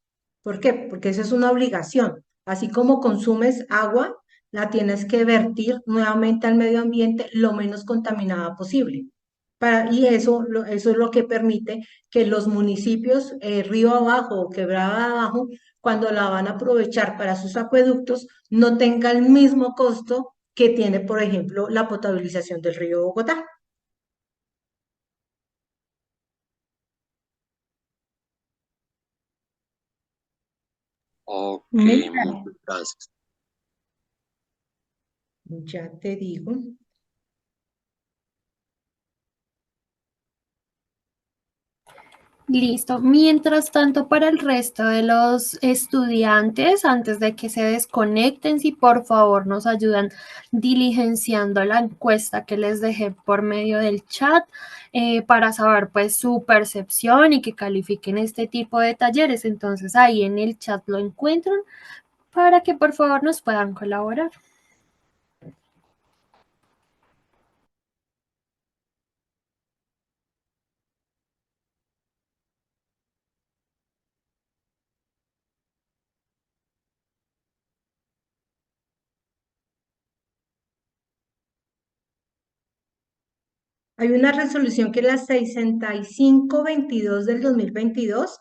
¿Por qué? Porque eso es una obligación. Así como consumes agua, la tienes que vertir nuevamente al medio ambiente lo menos contaminada posible. Y eso es lo que permite que los municipios río abajo o quebrada abajo, cuando la van a aprovechar para sus acueductos, no tenga el mismo costo que tiene, por ejemplo, la potabilización del río Bogotá. Ok, Mira, muchas gracias. Ya te digo. Listo. Mientras tanto, para el resto de los estudiantes, antes de que se desconecten, si por favor nos ayudan diligenciando la encuesta que les dejé por medio del chat, para saber pues su percepción y que califiquen este tipo de talleres. Entonces ahí en el chat lo encuentran para que por favor nos puedan colaborar. Hay una resolución que es la 6522 del 2022,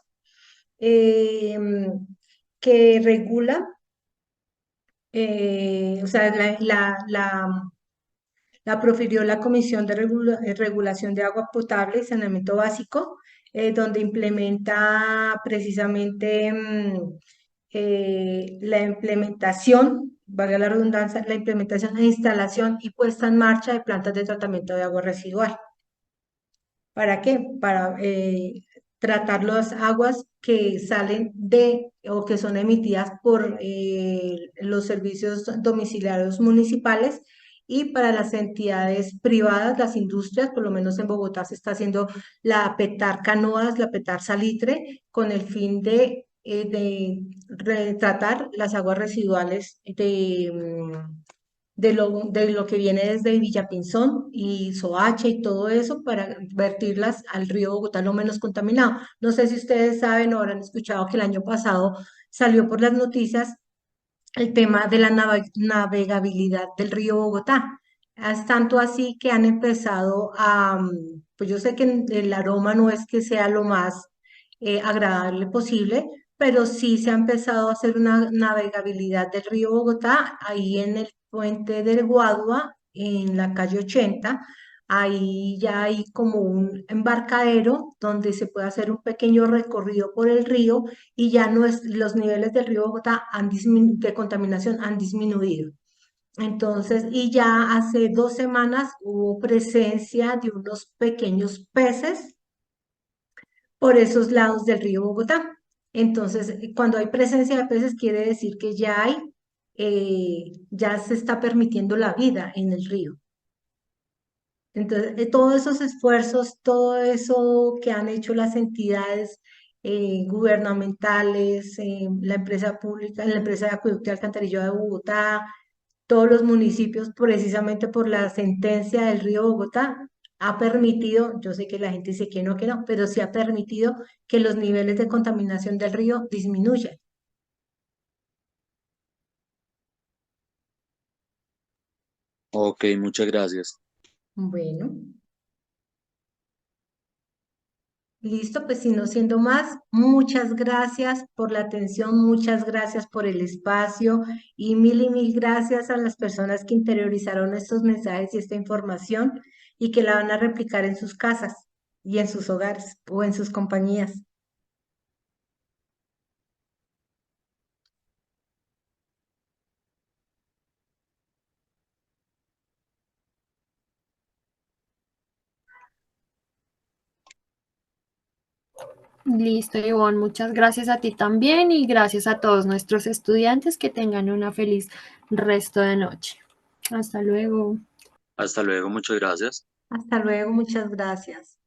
eh, que regula, o sea, la profirió la Comisión de Regulación de Agua Potable y Saneamiento Básico, donde implementa precisamente la implementación, valga la redundancia, la implementación e instalación y puesta en marcha de plantas de tratamiento de agua residual. ¿Para qué? Para tratar las aguas que salen de o que son emitidas por los servicios domiciliarios municipales y para las entidades privadas, las industrias, por lo menos en Bogotá se está haciendo la PETAR Canoas, la PETAR Salitre, con el fin de tratar las aguas residuales de lo que viene desde Villapinzón y Soacha y todo eso para vertirlas al río Bogotá lo menos contaminado. No sé si ustedes saben o habrán escuchado que el año pasado salió por las noticias el tema de la navegabilidad del río Bogotá. Es tanto así que han empezado pues yo sé que el aroma no es que sea lo más agradable posible, pero sí se ha empezado a hacer una navegabilidad del río Bogotá ahí en el puente del Guadua, en la calle 80. Ahí ya hay como un embarcadero donde se puede hacer un pequeño recorrido por el río y ya no es, los niveles del río Bogotá de contaminación han disminuido. Entonces, y ya hace 2 semanas hubo presencia de unos pequeños peces por esos lados del río Bogotá. Entonces, cuando hay presencia de peces, quiere decir que ya se está permitiendo la vida en el río. Entonces, todos esos esfuerzos, todo eso que han hecho las entidades gubernamentales, la empresa pública, la empresa de acueducto y alcantarillado de Bogotá, todos los municipios, precisamente por la sentencia del río Bogotá, ha permitido, yo sé que la gente dice que no, pero sí ha permitido que los niveles de contaminación del río disminuyan. Ok, muchas gracias. Bueno. Listo, pues si no siendo más, muchas gracias por la atención, muchas gracias por el espacio y mil gracias a las personas que interiorizaron estos mensajes y esta información y que la van a replicar en sus casas y en sus hogares o en sus compañías. Listo, Ivonne, muchas gracias a ti también y gracias a todos nuestros estudiantes que tengan una feliz resto de noche. Hasta luego. Hasta luego, muchas gracias. Hasta luego, muchas gracias.